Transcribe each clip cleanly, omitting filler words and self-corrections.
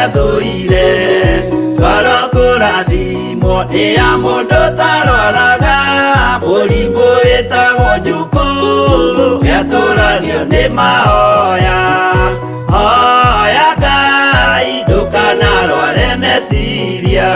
uria thuire Karathimo ya mundu tarwaraga Mũrimũ wĩtagwo njuko Yatũragio nĩ mahoya Hoya Ngai ndũkanarware meciria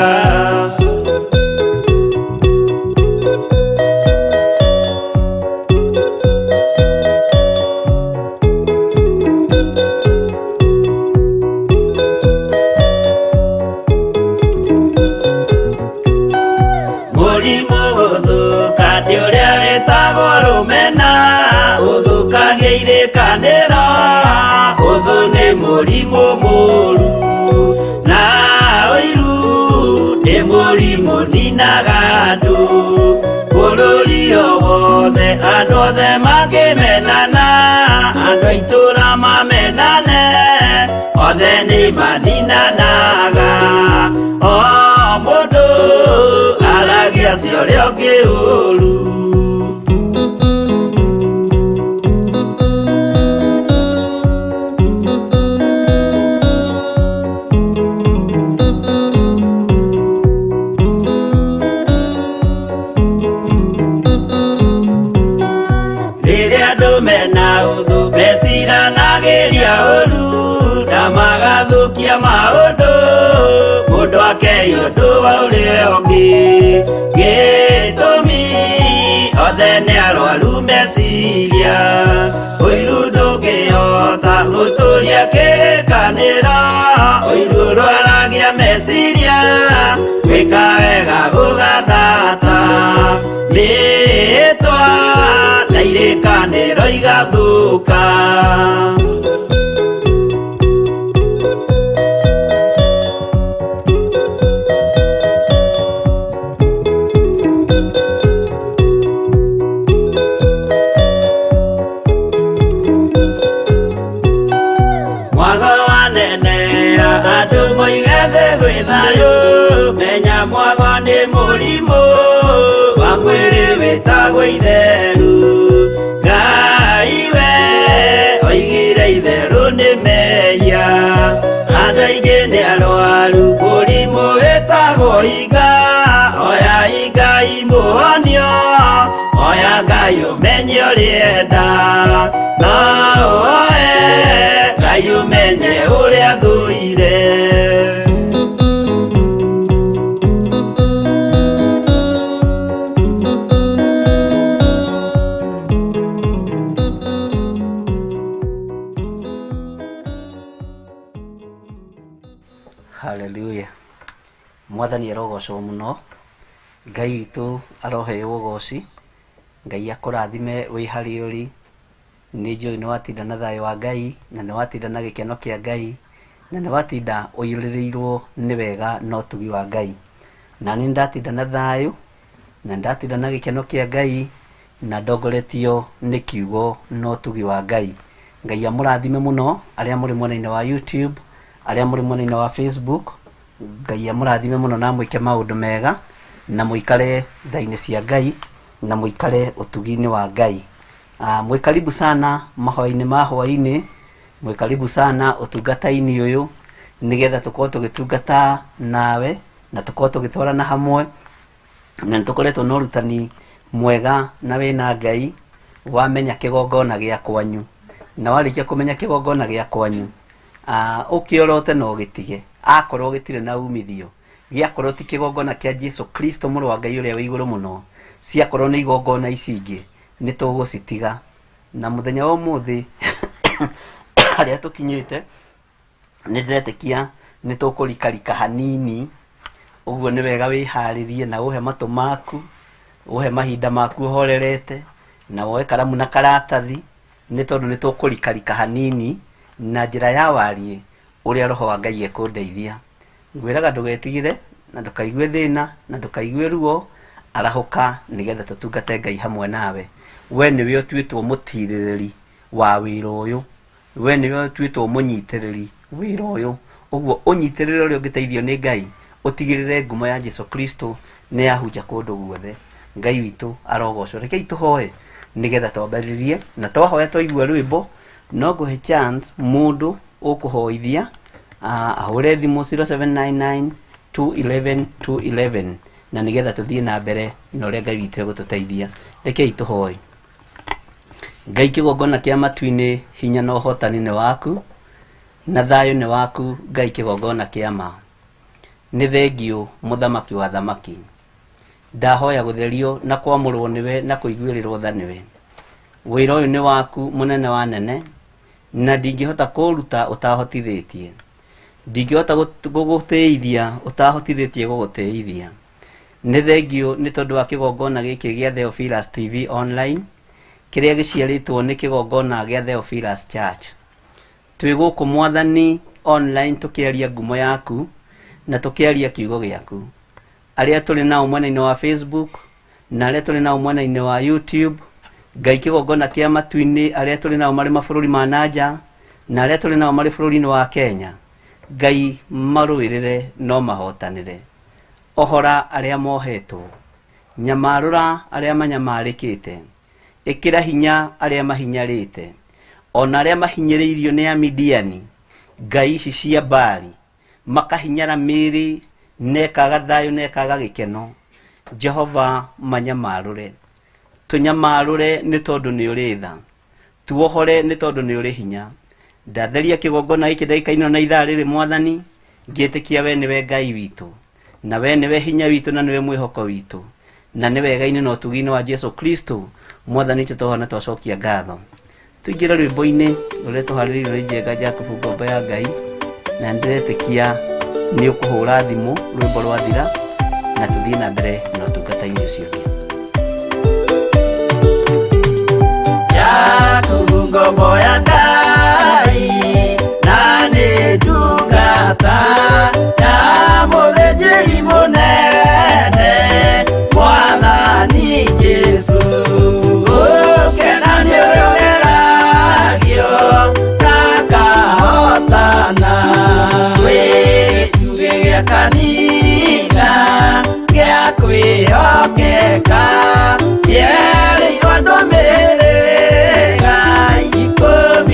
Kanera Ũthũ nĩ mũrimũ mũru Na ũiru nĩ mũrimũ ninaga andũ Bũrũri o wothe andũ othe makĩmenana Andũ a itũra mamenane Othe nĩ maninanaga O mũndũ aragia cio ũrĩa ũngĩ ũru Magathukia maũndũ mũndũ akei ũndũ wa ũrĩa ũngĩ Gĩtũmi othe nĩ arwaru meciria Ũiru ndũngĩhota gũtũria kĩrĩkanĩro Ũiru ũrwaragia meciria Gwĩka wega gũgathata Mĩĩtwa na irĩkanĩro igathũka Menya mwago nĩ mũrimũ wa mwĩrĩ wĩtagwo itheru Ngai we oigire itherũ nĩ mehia Andũ aingĩ nĩ arwaru mũrimũ wĩtagwo inga Oya Ngai mũhonio Oya Ngai ũmenye ũrĩa enda No oe Ngai ũmenye ũrĩa thũire Hallelujah. Mwathani arogocwo muno. Ngai witũ aroheo ũgooci. Ngai akũrathime wĩ harĩa ũrĩ. Nĩ njũĩ nĩ watinda na thayũ wa Ngai na nĩ watinda na gĩkeno kĩa Ngai na nĩ watinda ũiyũrĩrĩirwo nĩ wega na ũtugi wa Ngai. Na nĩ ndatinda na thayũ na ndatinda na gĩkeno kĩa Ngai na ndongoretio nĩ kiugo na ũtugi wa Ngai. Ngai amũrathime muno arĩa mũrĩ mwena-inĩ wa YouTube arĩa mũrĩ mwena-inĩ wa Facebook Ngai amũrathime muno na mwĩke maũndũ mega na mũikare tha-inĩ cia Ngai na mũikare ũtugi-inĩ wa Ngai. Mwĩkaribu sana mahoya-inĩ ma hwaĩ-inĩ, mwĩkaribu sana ũtungata-inĩ ũyũ nĩgetha tũkorwo tũgĩtungata nawe na tũkorwo tũgĩtwarana hamwe na nĩtũkoretwo na ũrutani mwega na wĩna Ngai wamenya kĩgongona gĩa kwanyu na warĩkia kũmenya kĩgongona gĩa kwanyu ũkĩorote no gĩtige akorwo gĩtirĩ na umithio gĩakorwo ti kĩgongona kĩa Jesu Kristo mũrũ wa Ngai ũrĩa wĩ igũrũ mũno ciakorwo nĩ igongona ici ingĩ nĩ tũgũcitiga na mũthenya wa ũmũthĩ harĩa tũkinyĩte nĩ ndĩretĩkia nĩ tũkũrikarika hanini ũguo nĩ wega wĩharĩrie na ũhe matũ maku ũhe mahinda maku ũhorerete na woe karamu na karatathi nĩ tondũ nĩ tũkũrikarika hanini na njĩra ya wariĩ ũrĩa roho wa Ngai ekũndeithia. Ngwĩraga ndũgetigĩre na ndũkaigue thĩna na ndũkaigue ruo arahũka nĩgetha tũtungate Ngai hamwe nawe. We nĩwe ũtuĩtwo mũtirĩrĩri wa wĩra ũyũ, we nĩwe ũtuĩtwo mũnyitĩrĩri wĩra ũyũ, ũguo ũnyitĩrĩre ũrĩa ũngĩteithio nĩ Ngai ũtigĩrĩre ngumo ya Jesu Kristo nĩ yahunja kũndũ guothe. Ngai witũ arogocwo. Rekei tũhoe nĩgetha twambĩrĩrie na twahoya twaigua rwĩmbo no ngũhe chance mũndũ ũkũhoithia ahore thimu 0799 211 211 na nigetha tuthie na mbere na uria Ngai witũ egũtũteithia. Rekei tũhoe. Ngai kĩgongona kĩa matu-inĩ, hinya na ũhotani nĩ waku, na thayũ nĩ waku, Ngai kĩgongona kĩa ma. Nĩ thengio mũthamaki wa thamaki, ndahoya gũtherio na kwamũrwo nĩwe na kũiguĩrĩrwo tha nĩwe. Wĩra ũyũ nĩ waku mũnene wa nene, na ndingĩhota kũruta ũtahotithĩtie, ndingĩhota gũgũteithia ũtahotithĩtie gũgũteithia. Nĩ thengio nĩ tondũ wa kĩgongona gĩkĩ gĩa Theophilus TV online, kĩrĩa gĩciarĩtwo nĩ kĩgongona gĩa Theophilus Church. Twĩ gũkũ Mwathani online tũkĩaria ngumo yaku na tũkĩaria kiugo gĩaku. Arĩa tũrĩ nao mwena-inĩ wa Facebook na arĩa tũrĩ nao mwena-inĩ wa YouTube, Ngai kĩgongona kĩa matu-inĩ, arĩa tũrĩ nao marĩ mabũrũri ma nanja na arĩa tũrĩ nao marĩ bũrũri-inĩ wa Kenya, Ngai marũĩrĩre no mahotanĩre. Ohora arĩa mohetwo, nyamarũra arĩa manyamarĩkĩte, ĩkĩra hinya arĩa mahinyarĩte, ona arĩa mahinyĩrĩirio nĩ Amidiani, ngai ici cia Baali makahinyara mĩĩrĩ, nekaga thayũ nekaga gĩkeno. Jehova manyamarũre, tũnyamarũre nĩ tondũ nĩ ũrĩ tha, tuohore nĩ tondũ nĩ ũrĩ hinya. Ndatheria kĩgongona gĩkĩ ndagĩka-inĩ na ithaa rĩrĩ Mwathani, ngĩtĩkia we nĩwe Ngai witũ, na we nĩwe hinya witũ, na nĩwe mwĩhoko witũ, na nĩ wega-inĩ na ũtugi-inĩ wa Jesu Kristo Mwathani tũtohana twacokia ngatho. Tũingĩre rwĩmbo-inĩ rũrĩa tũharĩrĩirio nĩ Njenga Jacob ngombo ya Ngai, na ndĩretĩkia nĩ ũkũhũra thimũ rwĩmbo rwathira na tũthiĩ na mbere na ũtungata-inĩ ũcio ũngĩ. Jacob ngombo ya Ngai na nĩ ndungata ya mũthĩnjĩri mũnene Mwathani Jesu. Ũkena nĩ ũrĩoragio ndakahotana, gwĩ gĩtugĩ gĩa kanitha gĩa kwĩhokeka, kĩerĩirwo andũ a mĩhĩrĩga ikũmi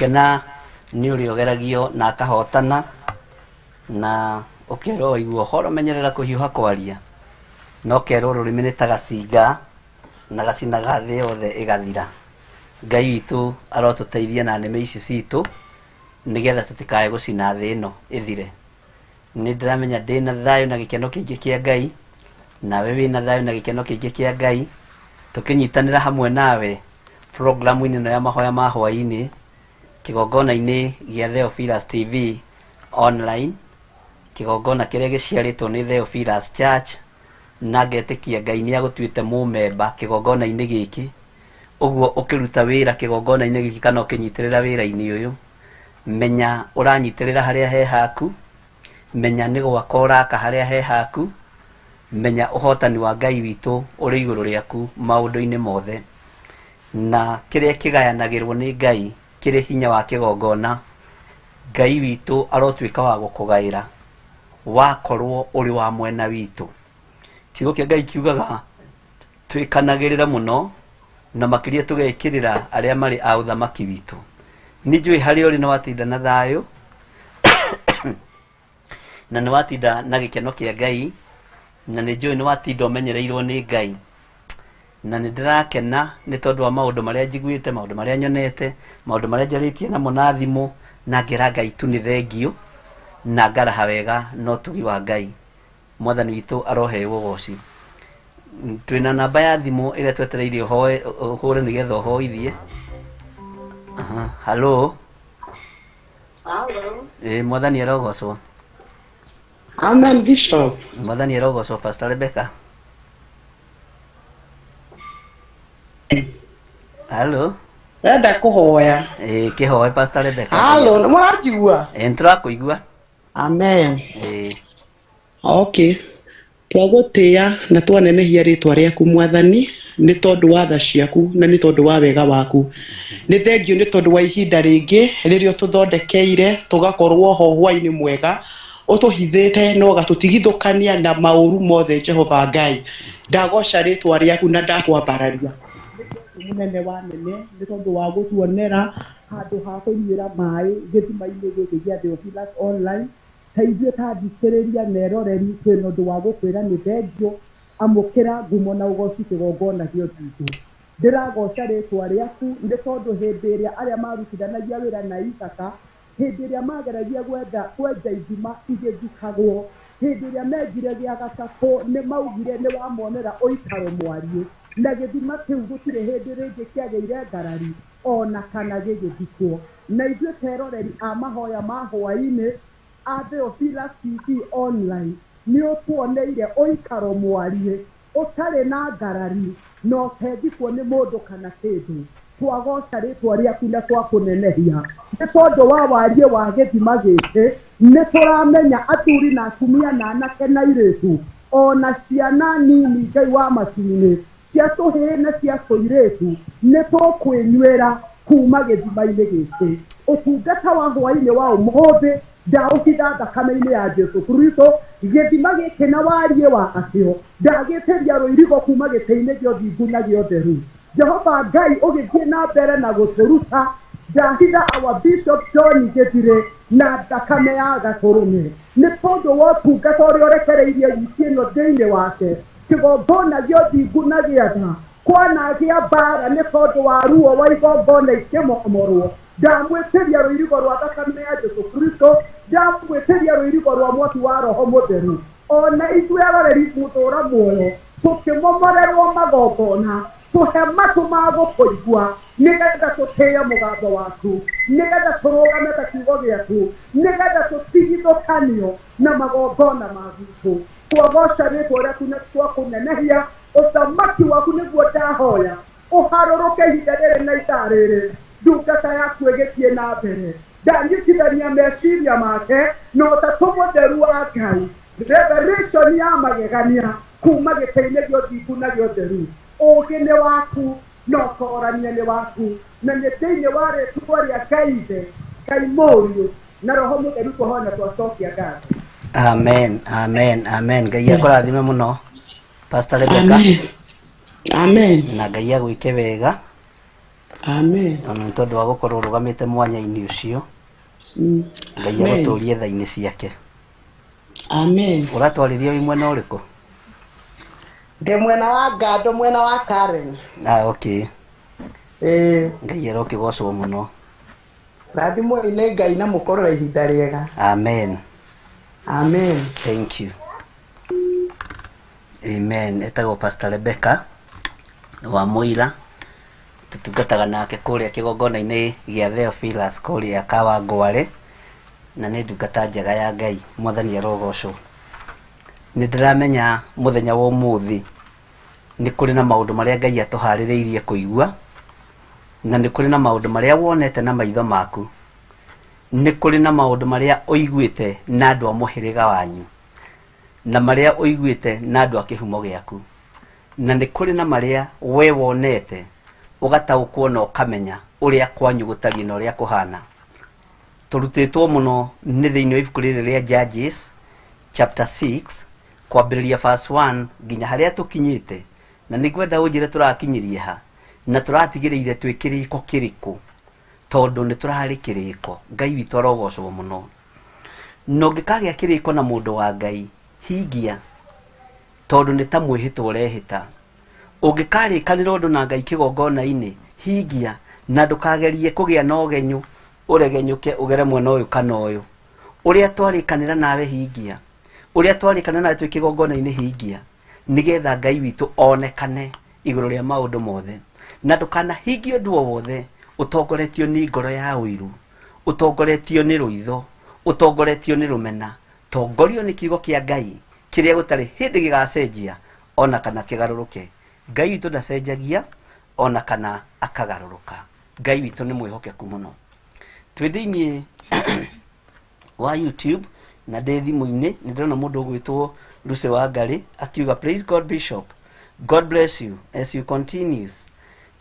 gukena ni uri ogeragio na akahotana na ukero igwo horo menyerera kuhiuha kwaria no kero rurimi ni tagacinga na gacina gathĩ yothe igathira. Ngai witũ arotuteithia na nĩme ici citũ nigetha tutikae gucina thĩ ĩno ĩthire. Nĩ ndĩramenya ndĩna thayũ na gĩkeno kĩingĩ kĩa Ngai, nawe wĩna thayũ na gĩkeno kĩingĩ kĩa Ngai, tũkĩnyitanĩra hamwe nawe programu-inĩ ĩno ya mahoya ma hwaĩ-inĩ kĩgongona-inĩ gĩa Theophilus TV online, kĩgongona kĩrĩa gĩciarĩtwo nĩ Theophilus Church, na ngetĩkia Ngai nĩ agũtuĩte mũmemba kĩgongona-inĩ gĩkĩ. Ũguo ũkĩruta wĩra kĩgongona-inĩ gĩkĩ kana ũkĩnyitĩrĩra wĩra-inĩ ũyũ, menya ũranyitĩrĩra harĩa he haku, menya nĩ gwaka ũraka harĩa he haku, menya ũhotani wa Ngai witũ ũrĩ igũrũ rĩaku maũndũ-inĩ mothe. Na kĩrĩa kĩgayanagĩrwo nĩ Ngai kĩrĩ hinya wa kĩgongona, Ngai witũ arotuĩka wa gũkũgaĩra wakorwo ũrĩ wa mwena witũ. Kiugo kĩa Ngai kiugaga twĩkanagĩrĩre mũno na makĩria tũgekĩrĩra arĩa marĩ a ũthamaki witũ. Nĩ njũĩ harĩa ũrĩ nĩ watinda na thayũ na nĩ watinda na gĩkeno kĩa Ngai, na nĩ njũĩ nĩ watinda ũmenyereirwo nĩ Ngai, na nĩ ndĩrakena nĩ tondũ wa maũndũ marĩa njiguĩte, maũndũ marĩa nyonete, maũndũ marĩa njarĩtie namo na thimũ, na ngera Ngai tu nĩ thengio na ngaraha wega no tugi wa Ngai. Mwathani witũ aroheo ũgooci. Twĩna namba ya thimũ ĩrĩa twetereire ũhũre nĩgetha ũhoithie. Halo. Mwathani arogocwo. Amen, Bishop. Mwathani arogocwo, Pastor Rebecca. Halo. Enda kuhoya. Kĩhoe Pastor Rebecca. Halo, nĩ mũranjigua? Nĩtũrakũigua. Amen. Okay. Twagũtĩĩa na twanenehia rĩtwa rĩaku Mwathani nĩ tondũ wa tha ciaku na nĩ tondũ wa wega waku. Nĩ thengio nĩ tondũ wa ihinda rĩngĩ rĩrĩa tũthondekeire tũgakorwo ho hwaĩ-inĩ mwega, ũtũhithĩte na ũgatũtigithũkania na maũru mothe Jehova Ngai. Ndagoca rĩtwa rĩaku na ndakwambararia mũnene wa nene nĩ tondũ wa gũtuonera handũ ha kũnyuĩra maĩ gĩthima-inĩ gĩkĩ gĩa Theophilus online. Teithia tathikĩrĩria na eroreri kwĩna ũndũ wa gũkwĩra nĩ thengio, amũkĩra ngumo na ũgoci kĩgongona gĩotũ. Ndĩragoca rĩtwa rĩaku nĩ tondũ hĩndĩ ĩrĩa arĩa marutithanagia wĩra na Isaka, hĩndĩ ĩrĩa mageragia kwenja ithima igĩthikagwo, hĩndĩ ĩrĩa menjire gĩa gatatũ nĩ maugire nĩ wamonera ũikaro mwariĩ, na gĩthima kĩu gũtirĩ hĩndĩ rĩngĩ kĩagĩire ngarari ona kana gĩgĩthikwo. Na ithuĩ teroreri a mahoya ma hwaĩ-inĩ a Theophilus TV online nĩ ũtuoneire ũikaro mwariĩ ũtarĩ na ngarari na ũtethikwo nĩ mũndũ kana kĩndũ. Twagoca rĩtwa rĩaku na twakũnenehia nĩ tondũ wa wariĩ wa gĩthima gĩkĩ. Nĩ tũramenya athuri na atumia na anake na airĩtu ona ciana nini Ngai wa matu-inĩ cia tũhĩĩ na cia tũirĩtu nĩ tũkwĩnyuĩra kuma gĩthima-inĩ gĩkĩ. Ũtungata wa hwaĩ-inĩ wa ũmũthĩ ndaũhitha thakame-inĩ ya Jesu Kristo, gĩthima gĩkĩ na wariĩ wa akĩo ndagĩtĩria rũirigo kuma gĩtĩ-inĩ gĩa ũthingu na gĩa ũtheru. Jehova Ngai ũgĩthiĩ na mbere na gũtũruta, ndahitha our Bishop John Gĩthirĩ na thakame ya Gatũrũme nĩ tondũ wa ũtungata ũrĩa ũrekereirie wiki ĩno thĩinĩ wake. Kĩgongona gĩa ũthingu na gĩa tha kwanagĩa mbara nĩ tondũ wa ruo wa igongona ikĩmomorwo, ndamwĩtĩria rũirigo rwa thakame ya Jesu Kristo, ndamwĩtĩria rũirigo rwa mwaki wa Roho Mũtheru. Ona ithuĩ aroreri mũtũũra muoyo tũkĩmomorerwo magongona, tũhe matũ ma gũkũigua nĩgetha tũtĩye mũgambo waku, nĩgetha tũrũgame ta kiugo gĩaku, nĩgetha tũtigithũkanio na magongona ma gwitũ. Twagoca rĩtwa rĩaku na twakũnenehia, ũthamaki waku nĩguo ndahoya ũharũrũke ihinda rĩrĩ na ithaa rĩrĩ. Ndungata yaku ĩgĩthiĩ na mbere, ndanyitithania meciria make na ũtatũ mũtheru wa Ngai, revelation ya magegania kuma gĩtĩ-inĩ gĩa ũthingu na gĩa ũtheru. Ũũgĩ nĩ waku na ũtoorania nĩ waku, na nĩ thĩinĩ wa rĩtwa rĩa Ngai Ithe, Ngai Mũriũ na Roho Mũtheru tũhoya twacokia ngatho. Amen, amen, amen. Ngai akũrathime mũno Pastor Rebecca. Amen. Amen. Na Ngai agwĩke wega Amen. Nĩ tondũ wa gũkorwo ũrũgamĩte mwanya-inĩ ũcio. Ngai agũtũũrie tha-inĩ ciake. Amen. Ũratwarĩria wĩ mwena ũrĩkũ? Ndĩ mwena wa Ngando, mwena wa Karen. Okay. Ngai arokĩgocwo mũno. Rathimwo-inĩ Ngai na mũkorwo ihinda rĩega. Amen. Amen. Thank you. Amen. Etagwo Pastor Rebecca wa Mũira. Tutungataga nake kũrĩa kĩgongona-inĩ gĩa Theophilus kũrĩa Kawangware, na nĩ ndungata njega ya Ngai. Mwathani arogocwo. Nĩ ndĩramenya mũthenya wa ũmũthĩ nĩ kũrĩ na maũndũ marĩa Ngai atũharĩrĩirie kũigua, na nĩ kũrĩ na maũndũ marĩa wonete na maitho maku, nĩ kũrĩ na maũndũ marĩa ũiguĩte na andũ a mũhĩrĩga wanyu, na marĩa ũiguĩte na andũ a kĩhumo gĩaku, na nĩ kũrĩ na marĩa we wonete ũgataũkwo na ũkamenya ũrĩa kwanyu gũtariĩ na ũrĩa kũhana. Tũrutĩtwo mũno nĩ thĩinĩ wa ibuku rĩrĩ rĩa Judges chapter 6 kwambĩrĩria verse 1 nginya harĩa tũkinyĩte, na nĩngwenda ũnjĩre tũrakinyĩrie ha na tũratigĩrĩire twĩ kĩrĩko kĩrĩkũ, tondũ nĩ tũrarĩ kĩrĩko. Ngai witũ arogocwo mũno. Na ũngĩkagĩa kĩrĩko na mũndũ wa Ngai, hingia, tondũ nĩ ta mwĩhĩtwo ũrehĩta. Ũngĩkarĩkanĩra ũndũ na Ngai kĩgongona-inĩ, hingia, na ndũkagerie kũgĩa na ũgenyu ũregenyũke ũgere mwena ũyũ kana ũyũ. Ũrĩa twarĩkanĩra nawe hingia, ũrĩa twarĩkanĩra nawe twĩ kĩgongona-inĩ hingia, nĩgetha Ngai witũ onekane igũrũ rĩa maũndũ mothe. Na ndũkanahingie ũndũ o wothe ũtongoretio nĩ ngoro ya ũiru, ũtongoretio nĩ rũitho, ũtongoretio nĩ rũmena. Tongorio nĩ kiugo kĩa Ngai kĩrĩa gũtarĩ hĩndĩ gĩgacenjia ona kana kĩgarũrũke. Ngai witũ ndacenjagia ona kana akagarũrũka. Ngai witũ nĩ mwĩhokeku mũno. Twĩ thĩinĩ wa YouTube na ndĩ thimũ-inĩ nĩ ndĩrona mũndũ ũgwĩtwo Lucy Wangari akiuga, praise God Bishop, God bless you as you continues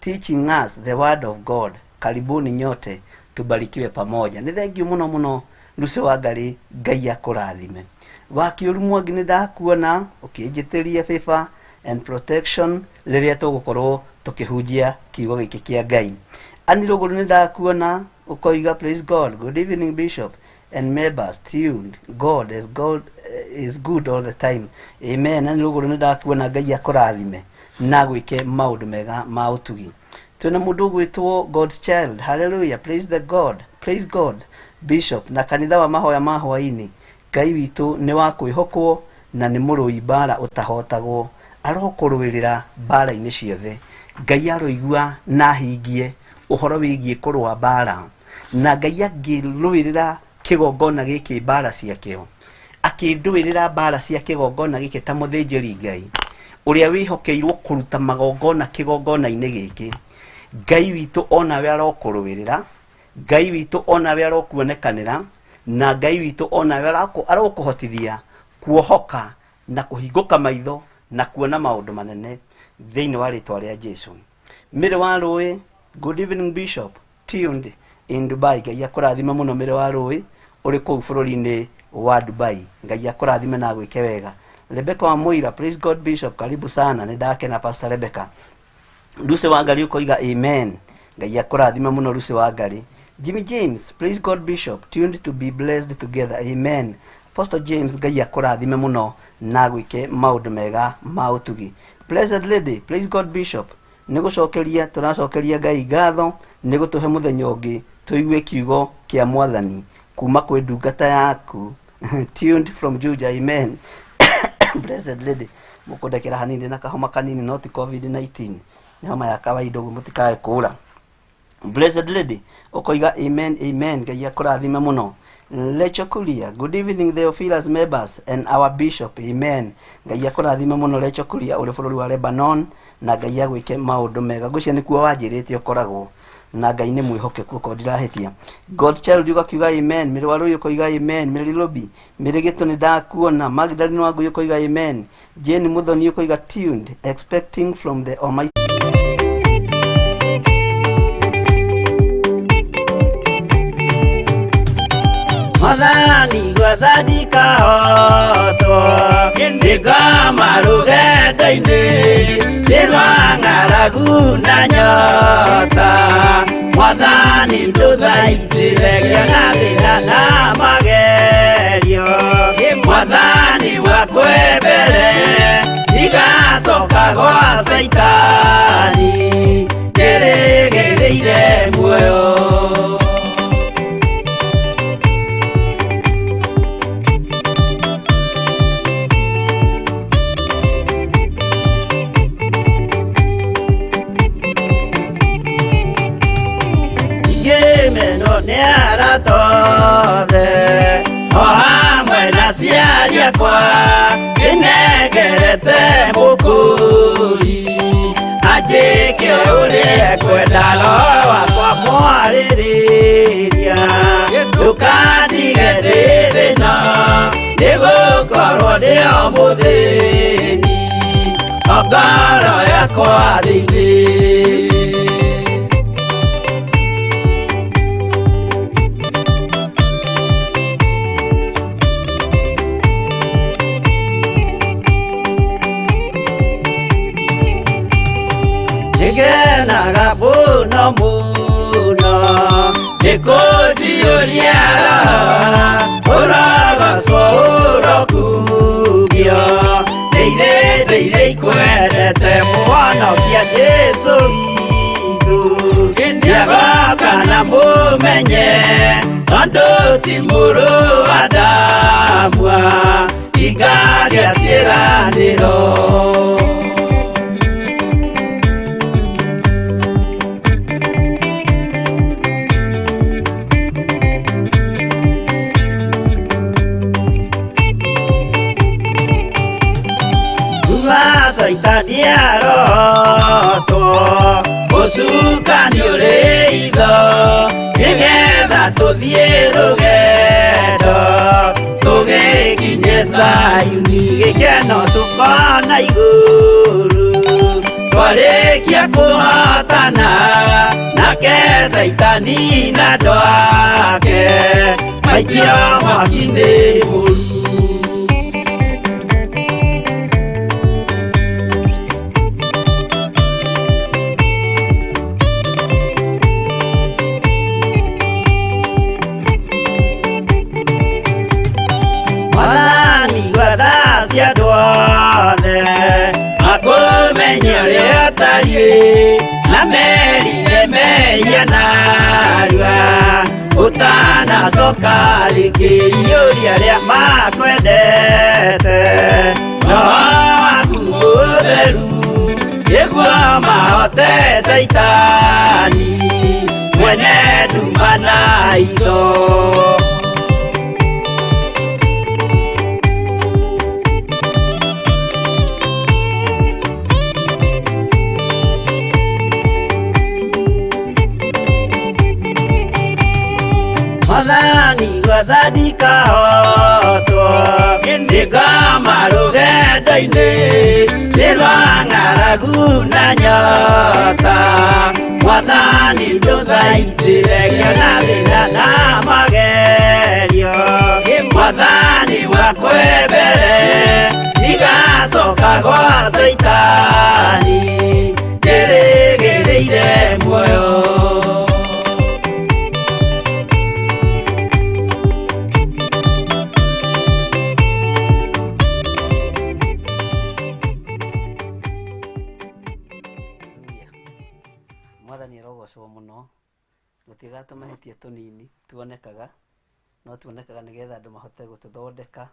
teaching us the word of God. Karibuni nyote tubarikiwe pamoja. Nĩ thengiũ mũno mũno Lucy Wangari, Ngai akũrathime. Wakiũru Mwangi nĩ ndakuona ũkĩnjĩtĩria favor and protection rĩrĩa tũgũkorwo tũkĩhunjia kiugo gĩkĩ kĩa Ngai. Ani Rũgũrũ nĩ ndakuona ũkoiga, praise God, good evening Bishop and members tuned. God is good all the time. Amen. Ani Rũgũrũ nĩ ndakuona, Ngai akũrathime na gwĩke maũndũ mega ma ũtugi. Twĩna mũndũ ũgwĩtwo God's child, hallelujah, praise the God, praise God Bishop na kanitha wa mahoya ma hwainĩ. Ngai witũ nĩ wa kwĩhokwo na nĩ mũrũi mbara ũtahotagwo, arokũrũĩrĩra mbara-inĩ ciothe. Ngai aroigua na hingie ũhoro wĩgiĩ kũrũa mbara, na Ngai angĩrũĩrĩra kĩgongona gĩkĩ mbara ciakĩo, akĩndũĩrĩra mbara cia kĩgongona gĩkĩ ta mũthĩnjĩri Ngai ũrĩa wĩhokeirwo kũruta magongona kĩgongona-inĩ gĩkĩ. Ngai witũ onawe arokũrũĩrĩra, Ngai witũ onawe arokuonekanĩra, na Ngai witũ onawe arokũhotithia kuohoka na kũhingũka maitho na kuona maũndũ manene thĩinĩ wa rĩtwa rĩa Jesũ. Mĩrĩ wa Rũĩ, good evening Bishop, tuned in Dubai. Ngai akũrathime mũno Mĩrĩ wa Rũĩ ũrĩ kũu bũrũri-inĩ wa Dubai. Ngai akũrathime na gwĩke wega. Rebecca wa Mũira, praise God Bishop, karibu sana. Nĩ ndakena Pastor Rebecca. Lucy Wangari ũkoiga amen. Ngai akũrathime mũno Lucy Wangari. Jimmy James, praise God Bishop, tuned to be blessed together. Amen. Apostle James, Ngai akũrathime mũno na gwĩke maũndũ mega ma ũtugi. Blessed Lady, praise God Bishop, nĩgũcokeria tũracokeria Ngai ngatho nĩgũtũhe mũthenya ũngĩ tũigue kiugo kĩa Mwathani kuma kwĩ ndungata yaku. Tuned from Juja. Amen. Blessed Lady, mũkũndekera hanini na kahoma kanini no ti COVID-19, nĩ homa ya kawaida ũguo mũtikae kũũra. Blessed Lady ũkoiga amen, amen. Ngai akũrathime mũno. Lecho Kuria, good evening Theophilus members and our bishop. Amen. Ngai akũrathime mũno Lecho Kuria ũrĩ bũrũri wa Lebanon, na Ngai agwĩke maũndũ mega. Ngũcia nĩkuo wanjĩrĩte ũkoragwo, na Ngai nĩ mwĩhokeku ũkorwo ndirahĩtia. God child ũgakiuga amen. Mĩrĩ wa Rũĩ ũkoiga amen. Mĩrĩ Robi, Mĩrĩ Gĩtũ nĩ ndakuona. Magdalene Wangui ũkoiga amen. Jane Muthoni ũkoiga tuned, expecting from the Almighty. Mwathani gwathani kahotwo ndĩngoma rũgendo-inĩ ndĩrwa ng'aragu na nyota. Mwathani nduthaitire na thina na magerio Mwathani wakwe mbere igacoka gwa Saitani ndirigiriire muoyo tothe o hamwe na ciari akwa nĩnengerete mũkũri anjĩke ũrĩa kwenda roho wakwa mwarĩrĩria ndũkandige ndĩ thĩna nĩgũkorwo ndĩ o mũthĩni o ngoro yakwa thĩinĩ Ngenaga muno muno nĩkũnjiyũria ũrogocwo ũrokugio ndeithĩ ikwendete mũhonokia Jesũ witũ nĩagoka na mũmenye tondũ ti mũrũ wa ndamwa ingagĩa ciĩranĩro Saitani arotwo ũcukani ũrĩ itho nĩgetha tũthiĩ rũgendo tũgĩkinye Zayuni gĩkeno tũkona igũrũ twarĩkia kũhotana nake Saitani na andũ ake maikio mwaki-inĩ mũru na merire meia narua utanacoka rĩngĩ iyũria rĩa makwendete roho waku mũtheru nĩguo mahote Saitani mwene nduma na itho Mwathani gwathani kahotwo nĩngoma rũgendo-inĩ nĩrwa ng'aragu na nyota Mwathani ndũthaitĩre na thĩna na magerio Mwathani wakwe mbere igacoka gwa Saitani ndĩrĩgĩrĩire muoyo Mwathani arogocwo mũno gũtigatũ mahĩtia tũnini tuonekaga no tuonekaga nĩgetha andũ mahote gũtũthondeka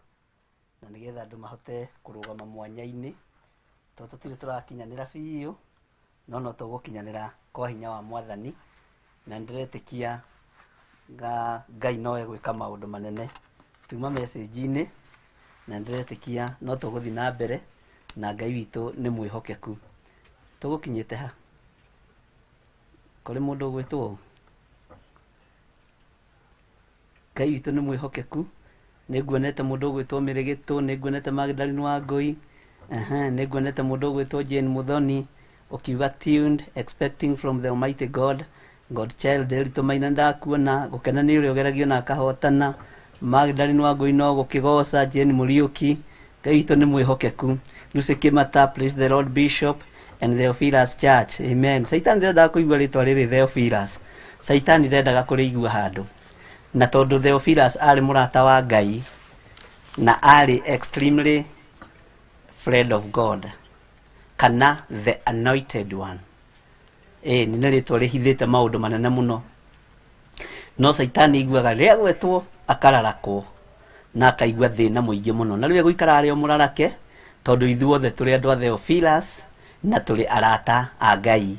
na nĩgetha andũ mahote kũrũgama mwanya-inĩ tondũ tũtirĩ tũrakinyanĩra biũ no tũgũkinyanĩra kwa hinya wa Mwathani na ndĩretĩkia Ngai nowe gwĩka maũndũ manene tuma message-inĩ na ndĩretĩkia no tũgũthiĩ na mbere na Ngai witũ nĩ mwĩhokeku tũgũkinyĩte ha kũrĩ mũndũ ũgwĩtwo Ngai witũ nĩ mwĩhokeku nĩnguonete mũndũ ũgwĩtwo Mĩrĩgĩtũ nĩnguonete Magdalene Wangũi nĩnguonete mũndũ ũgwĩtwo Jane Muthoni ukiuga tuned expecting from the Almighty God Godchild Nderitu Maina ndakuona gũkena nĩ ũrĩa ũgeragio na akahotana Magdalene Wangũi no gũkĩgoca Jane Mũriũki Ngai witũ nĩ mwĩhokeku Lucy Kĩmata praise the Lord Bishop and Theophilus Church amen Satan ndirenda kũigua rĩtwa rĩrĩ Theophilus Saitani ndendaga kũrĩigua handũ, na tondũ Theophilus arĩ mũrata wa Ngai na arĩ extremely friend of God, kana the anointed one, nĩ rĩtwa rĩhithĩte maũndũ manene mũno. No Saitani iguaga rĩrĩa gwetwo akararakwo na akaigua thĩna mũingĩ mũno, na rĩu gũikara arĩ o mũrarake tondũ ithuothe tũrĩ andũ a Theophilus na tũrĩ arata a Ngai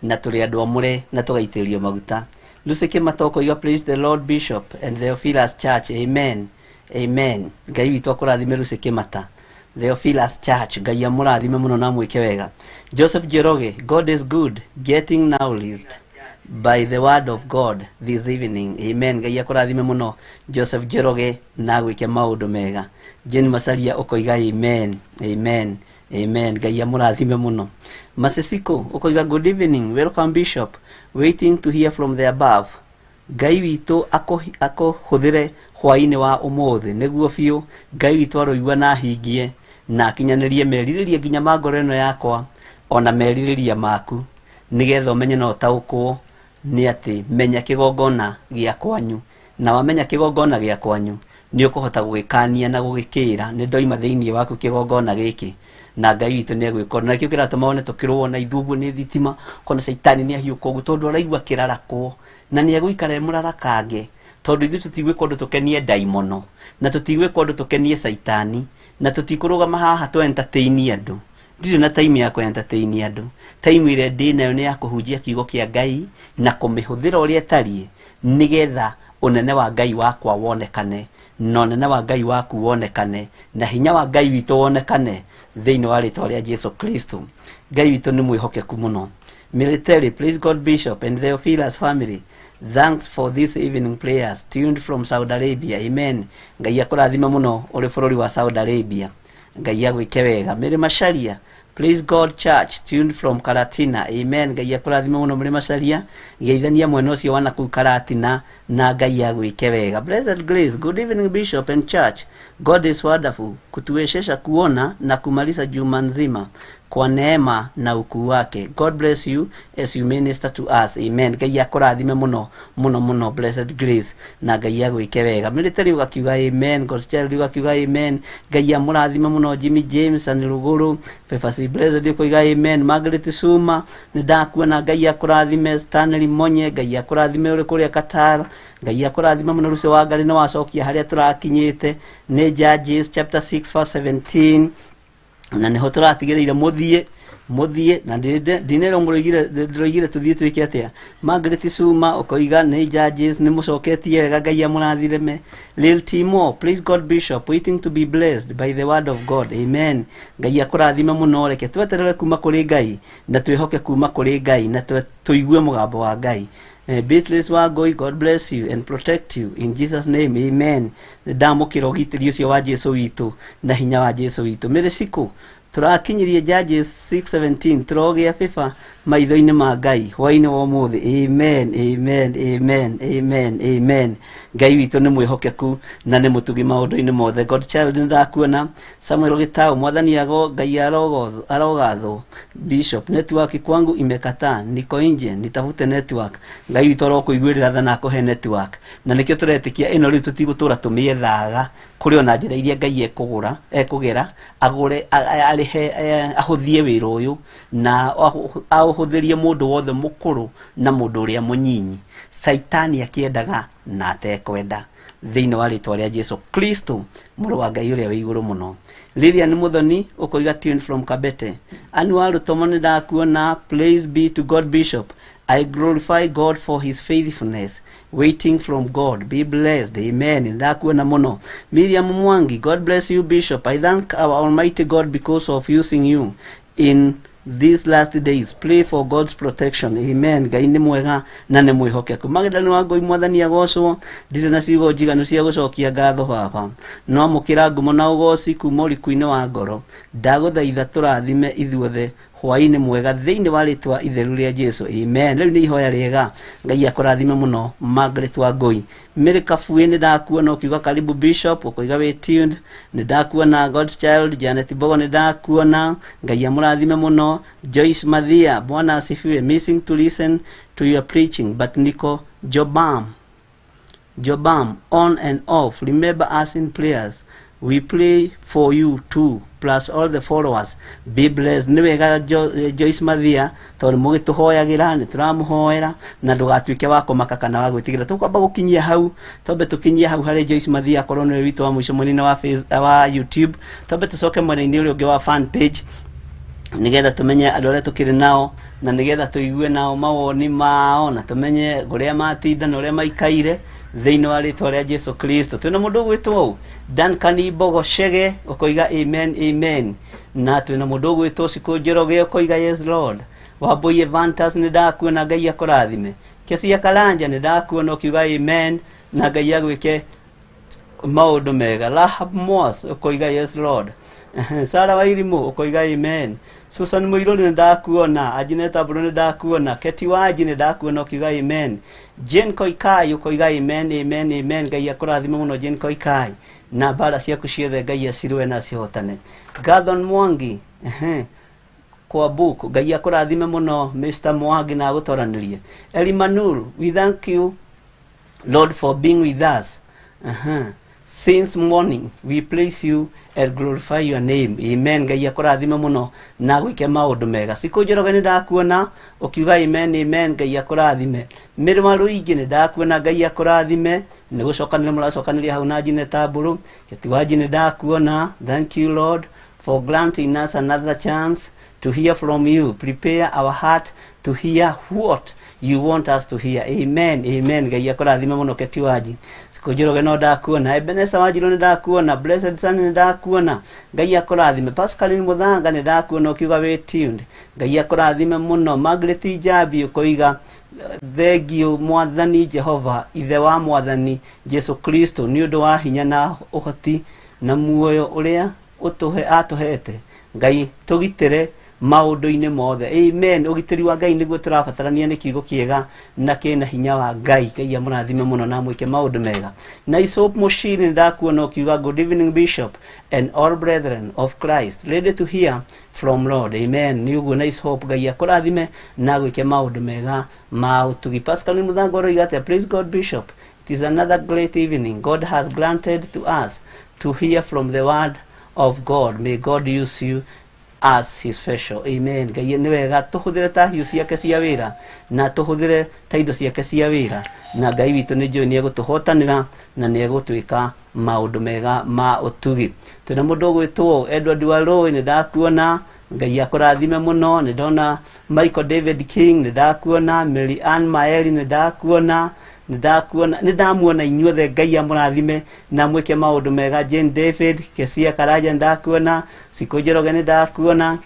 na tũrĩ andũ amũre na tũgaitĩrĩrio maguta. Lucy Kimata okoiga praise the Lord Bishop and Theophilus Church, amen amen. Ngai witũ akũrathime Lucy Kimata, Theophilus Church, Ngai amũrathime mũno na mwĩke wega. Joseph Jeroge, God is good, getting knowledge by the word of God this evening, amen. Ngai akũrathime mũno Joseph Jeroge na gwĩke maũndũ mega. Jane Masaria okoiga amen amen amen. Ngai amũrathime mũno. Masesiko okoiga good evening, welcome Bishop, waiting to hear from the above. Ngai witũ akũhũthĩre hwaĩ-inĩ wa ũmũthĩ nĩguo biũ Ngai witũ aroigua na hingie na akinyanĩrie merirĩria nginya ma ngoro ĩno yakwa ona merirĩria maku, nĩgetha ũmenye na ũtaũkwo nĩ atĩ menya kĩgongona gĩa kwanyu, na wamenya kĩgongona gĩa kwanyu nĩ ũkũhota gwĩkania na gũgĩkĩra nĩ ndoima thĩinĩ waku kĩgongona gĩkĩ, na Ngai witũ nĩ egwĩkora. Na kĩo kĩratũma one tũkĩrũo na ithuguo nĩ thitima, kona Saitani nĩ ahiũka ũguo tondũ araigua kĩrarakwo na nĩ egũikara mũrarakange, tondũ ithuĩ tũtigwĩka ũndũ tũkenie ndaimono na tũtigwĩka ũndũ tũkenie Saitani, na tũtikũrũgama haha tũ entertain andũ. Ndirĩ na time ya kũ entertain andũ. Time ĩrĩa ndĩ nayo nĩ ya kũhunjia kiugo kĩa Ngai na kũmĩhũthĩra ũrĩa ĩtariĩ, nĩgetha ũnene wa Ngai wakwa wonekane na ũnene wa Ngai waku wonekane na hinya wa Ngai witũ wonekane thĩinĩ wa rĩĩtwa rĩa Jesu Kristo. Ngai witũ nĩ mwĩhokeku mũno. Military, praise God Bishop and Theophilus family. Thanks for this evening prayers tuned from Saudi Arabia, amen. Ngai akũrathime mũno ũrĩ bũrũri wa Saudi Arabia, Ngai agwĩke wega. Mary Macharia, praise God Church tuned from Karatina, amen. Ngai akũrathime mũno Mary Macharia, geithania mwena ũcio wa nakũu Karatina na Ngai agwĩke wega. Blessed Grace, good evening Bishop and Church, God is wonderful kutuwezesha kuona na kumaliza juma nzima kwa neema na ukuu wake. God bless you as you minister to us, amen. Ngai akũrathime mũno mũno mũno Blessed Grace na Ngai agwĩke wega. Military ugakiuga amen, God's child ugakiuga amen. Ngai amũrathime mũno Jimmy James and Ruguru Fefasi Blessed ukoiga amen. Margaret Suma nĩndakuona, Ngai akũrathime. Stanley Monye, Ngai akũrathime ũrĩ kũrĩa Qatar, Ngai akũrathime mũno Lucy wa Ngai nĩ wacokia harĩa tũrakinyĩte nĩ Judges chapter 6 verse 17, na nĩho tũratigĩrĩire mũthiĩ na ndinero mũroigire tuthiĩ twĩke atĩa. Margaret Suma ũkoiga nĩ Judges nĩ mũcoketie wega, Ngai amũrathime. Lil Timo, praise God Bishop, waiting to be blessed by the word of God, amen. Ngai akũrathime mũno, reke tweterere kuma kũrĩ Ngai na twĩhoke kuma kũrĩ Ngai na tũigue mũgambo wa Ngai. Beatrice Wangui, God bless you and protect you in Jesus name, amen. Ndamũkĩra ũgitĩri ũcio wa Jesu witũ na hinya wa Jesu witũ. Mĩrĩcikũ tũrakinyirie Judges 6:17, tũrogĩa bĩba maitho-inĩ ma Ngai hwaĩ-inĩ wa ũmũthĩ, amen amen amen amen amen. Ngai witũ nĩ mwĩhokeku na nĩ mũtugi maũndũ-inĩ mothe. God child nĩndakuona. Samuel Gitau, mwathani Ngai arogathwo. Bishop, network kwangu imekataa, niko nje nitafute network. Ngai witũ arokũiguĩrĩra tha na akũhe network, na nĩkĩo tũretĩkia ĩno rĩu tũtigũtũra tũmĩethaga kũrĩ ona njĩra iria Ngai ekũgera agũre arĩhe ahũthie wĩra ũyũ na ahũthĩrie mũndũ wothe mũkũrũ na mũndũ ũrĩa mũnyinyi. Saitani akĩendaga na atekwenda thĩinĩ wa rĩĩtwa rĩa Jesu Kristo mũrũ wa Ngai ũrĩa wĩ igũrũ mũno. Lilian Muthoni ũkoiga tuned from Kabete. Anuaru Tomo nĩndakuona, praise be to God Bishop. I glorify God for his faithfulness, waiting from God. Be blessed, amen. Nĩndakuona mũno. Miriam Mwangi, God bless you Bishop. I thank our Almighty God because of using you in these last days. Pray for God's protection, amen. Ngai nĩ mwega na nĩ mwĩhokeku. Magdalene Wangui, mwathani agocwo. Ndirĩ na ciugo njiganu cia gũcokia ngatho baba, no mũkĩra ngumo na ũgoci kuma ũriku-inĩ wa ngoro. Ndagũthaitha tũrathime ithuothe hwaini mwega thiini wa ritwa itheru ria Jesu. Amen. Riu ni ihoya riega. Ngai akurathime muno. Margaret Wangui, Mary Kafui ni ndakuona ukiuga karibu Bishop, ukoiga we tuned. Ni ndakuona God's Child, Janet Bogo ni ndakuona. Ngai amurathime muno. Joyce Mathia, Bwana asifiwe. Missing to listen to your preaching, but Nico Jobam on and off. Remember us in prayers. We pray for you too, plus all the followers. Be blessed. Niwega Joyce Mathia, tondu mugituhoyagira ni turamuhoera na ndugatuike wa kumaka kana wa gwitigira. Tukwamba gukinyia hau, tombe tukinyia hau hari Joyce Mathia korwo ni witu wa mwisho mwini wa YouTube. Tombe tucoke mwene-ini uri ungi wa fan page nigetha tumenye andu aria tukiri nao na nigetha tuigue nao mawoni mao na tumenye guria matinda na uria maikaire thiini wa ritwa ria Jesu Kristo. Twina mundu gwitwo Duncan Ibogo Shege ukoiga amen amen, na twina mundu gwitwo Siku Njoroge ukoiga yes Lord. Wambui Evantas ni ndakuona Ngai akurathime. Kesia Karanja ni ndakuona ukiuga amen na Ngai agwike maundu mega. Rahab Moss ukoiga yes Lord. Sara Wairimu ukoiga amen. Susan Muironi ni ndakuona. Ajineta Bruno ni ndakuona. Keti Waji ni ndakuona ukiuga amen. Jane Koikai ukoiga amen amen amen. Ngai akurathime muno Jane Koikai, na bara ciaku ciothe Ngai acirwe na cihotane. Gathon Mwangi kwa book Ngai akurathime muno Mr. Mwangi na gutoranirie. Elimanul, we thank you Lord for being with us. Since morning we praise you and glorify your name. Amen. Ngai akurathime muno na gwike maundu mega. Siku Njoroge ni ndakuona ukiuga amen amen. Ngai akurathime. Mirima Ruingi ni ndakuona Ngai akurathime. Ni gucokanire muracokanire hau na Jineta Buru. Keti Waji ni ndakuona. Thank you Lord for granting us another chance to hear from you. Prepare our heart to hear what you want us to hear. Amen amen. Ngai akurathime muno Keti Waji. Siku Njoroge no ndakuona. Ebenesa Wanjiru ni ndakuona. Blessed Son ni ndakuona. Ngai akurathime. Pascaline Muthanga ni ndakuona ukiuga we tuned. Ngai akurathime muno. Margaret Ijabi ukoiga thengio Mwathani Jehova, ithe wa Mwathani Jesu Kristo, ni undu wa hinya na uhoti na muoyo uria atuhete. Ngai tugitire maundu-ini mothe. Amen. Ugitiri wa Ngai niguo turabatarania ni kiugo kiega na kina hinya wa Ngai. Ngai amurathime muno na mwike maundu mega. Na Isop Mushiri ndakuona ukiuga good evening Bishop and all brethren of Christ, ready to hear from Lord. Amen. Ni uguo na Isop. Ngai akurathime na gwike maundu mega ma utugi. Pascal Muthango roigate, praise God Bishop. It is another great evening God has granted to us to hear from the word of God. May God use you as his special. Amen. Ngai ni wega tuhuthire ta hiu ciake cia wira na tuhuthire ta indo ciake cia wira, na Ngai witu ni njui ni egutuhotanira na ni egutwika maundu mega ma utugi. Twina mundu gwitwo Edward Waroi ni ndakuona. Ngai akurathime muno. Ni ndona Michael David King ni ndakuona. Mary Ann Maeli ni ndakuona. Ni ndamuona inyuothe. Ngai amurathime na mwike maundu mega. Jane David, Kesia Karanja ndakuona. Siku Njoroge ni ndakuona.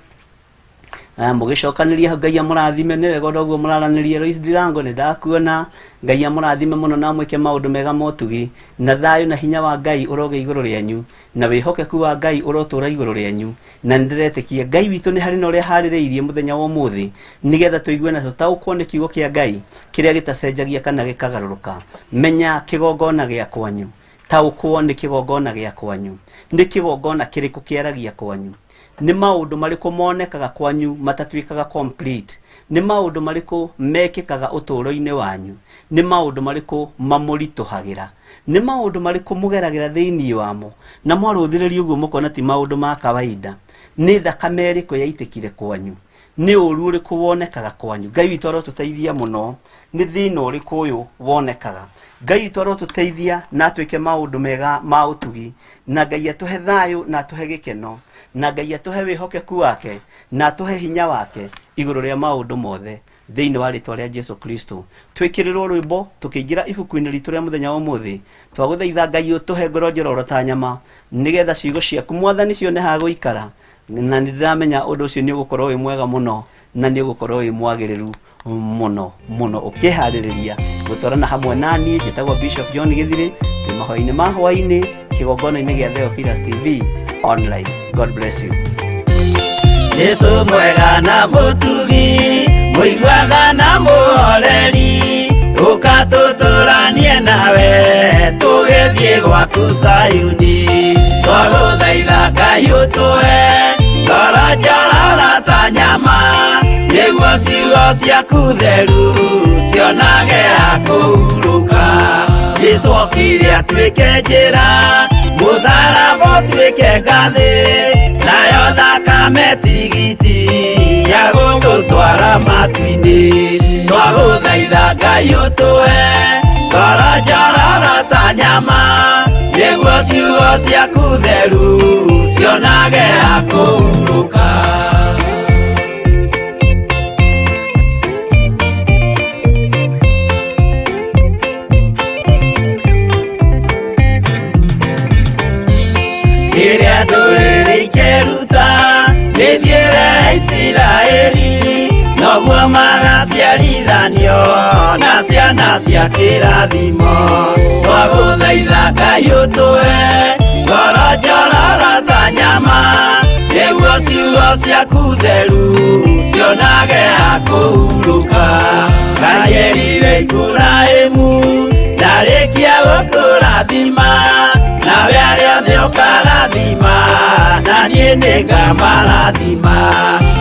Mugicokaniria Ngai amurathime. Ni wega uguo muraranirie. Lois Ndirango ni ndakuona. Ngai amurathime muno na mwike maundu mega motugi, na thayu na hinya wa Ngai uroge iguru rianyu, na wihokeku wa Ngai urotura iguru rianyu. Na ndiretikia Ngai witu ni hari na uria haririirie muthenya wa umuthi nigetha tuigue na tutaukwo ni kiugo kia Ngai kiria gitacenjagia kana gikagaruruka. Menya kigongona gia kwanyu, taukwo ni kigongona gia kwanyu. Ni kigongona kiriku kiaragia kwanyu. Ni maundu mariku monekaga kwanyu matatwikaga complete. Ni maundu mariku mekikaga uturo-ini wanyu. Ni maundu mariku mamurituhagira. Ni maundu mariku mugeragira thiini wamo na mwaruthiriria uguo mukona ti maundu ma kawaida. Ni thakame iriku yaitikire kwanyu. Ni uru uriku wonekaga kwanyu. Ngai witu arotuteithia muno. Ni thina uriku uyu wonekaga. Ngai witu arotuteithia na twike maundu mega ma utugi, na Ngai atuhe thayu na atuhe gikeno, na Ngai atuhe wihokeku wake na atuhe hinya wake iguru ria maundu mothe thiini wa ritwa ria Jesu Kristo. Twikirirwo rwimbo tukiingira ibuku-ini ritu ria muthenya wa umuthi. Twaguthaitha Ngai utuhe ngoro njororo ta nyama nigetha ciugo ciaku Mwathani cione ha guikara, na ndiramenya undu ucio ni ugukorwo wi mwega muno na ni ugukorwo wi mwagiriru muno muno. Ukihaririria gutwarana hamwe nani njitagwo Bishop John Githiri twi mahoini ma hwaini kigongona-ini gia Theophilus TV online. God bless you. Yesu mwega na mutugi muigwatha na muhoreri ukatuturanie nawe tugithie gwaku Zayuni twaguthaitha Ngai utue ngoro njororo ta nyama niguo ciugo ciaku theru cionage ha kũhurũka Jesũ okire atuĩke njĩra mũtharaba ũtuĩke ngathĩ nayo thakame tigiti ya gũgũtwara matu-inĩ twagũthaitha Ngai ũtũhe ngoro njororo ta nyama nĩguo ciugo ciaku theru cionage ha kũhurũka Iria ndũrĩrĩ ikeruta nĩthiĩre Isiraeli noguo magaciarithanio na ciana cia kĩrathimo twagũthaitha Ngai ũtũhe ngoro njororo ta nyama nĩguo ciugo ciaku theru cionage ha kũhurũka Ngai erire Iburahĩmu ndarĩkia gũkũrathima nawe arĩa othe ũkarathima na niĩ nĩngamarathima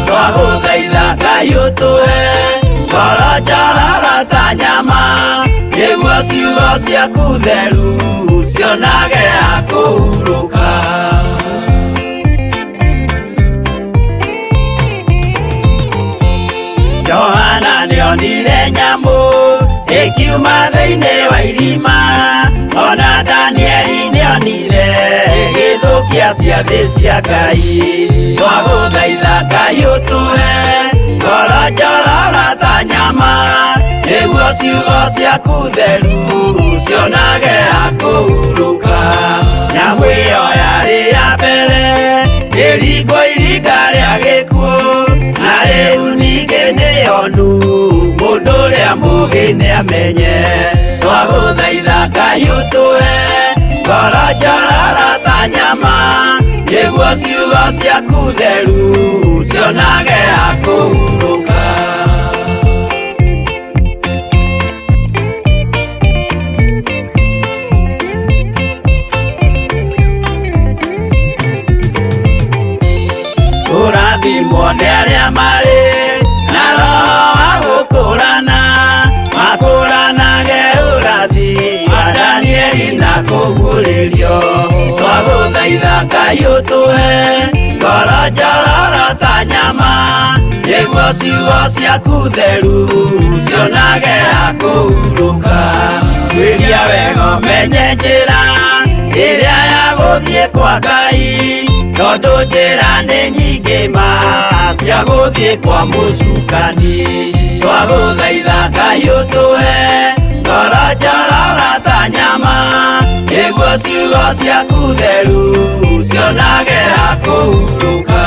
twagũthaitha Ngai ũtũhe ngoro njororo ta nyama nĩguo ciugo ciaku theru cionage ha kũhurũka Johana nĩonire nyamũ ĩkiuma thĩinĩ wa irima ona Danieli nĩonire ĩgĩthũkia ciathĩ cia Ngai twagũthaitha Ngai ũtũhe ngoro njororo ta nyama nĩguo ciugo ciaku theru cionage ha kũhurũka nyamũ ĩyo yarĩ ya mbere ĩringwo iringa rĩa gĩkuũ na rĩu ningĩ nĩyonu mũndũ ũrĩa mũũgĩ nĩamenye twagũthaitha Ngai ũtũhe ngoro njororo ta nyama nĩguo ciugo ciaku theru cionage ha kũhurũka Ũrathimwo nĩ arĩa marĩ na roho wa gũkũrana makũranage ũrathi wa Danieli na kũguũrĩrio twagũthaitha Ngai ũtũhe ngoro njororo ta nyama nĩguo ciugo ciaku theru cionage ha kũhurũka kwĩria wega ũmenye njĩra ĩrĩa ya gũthiĩ kwa Ngai tondũ njĩra nĩ nyingĩ ma cia gũthiĩ kwa mũcukani twagũthaitha Ngai ũtũhe ngoro njororo ta nyama nĩguo ciugo ciaku theru cionage ha kũhurũka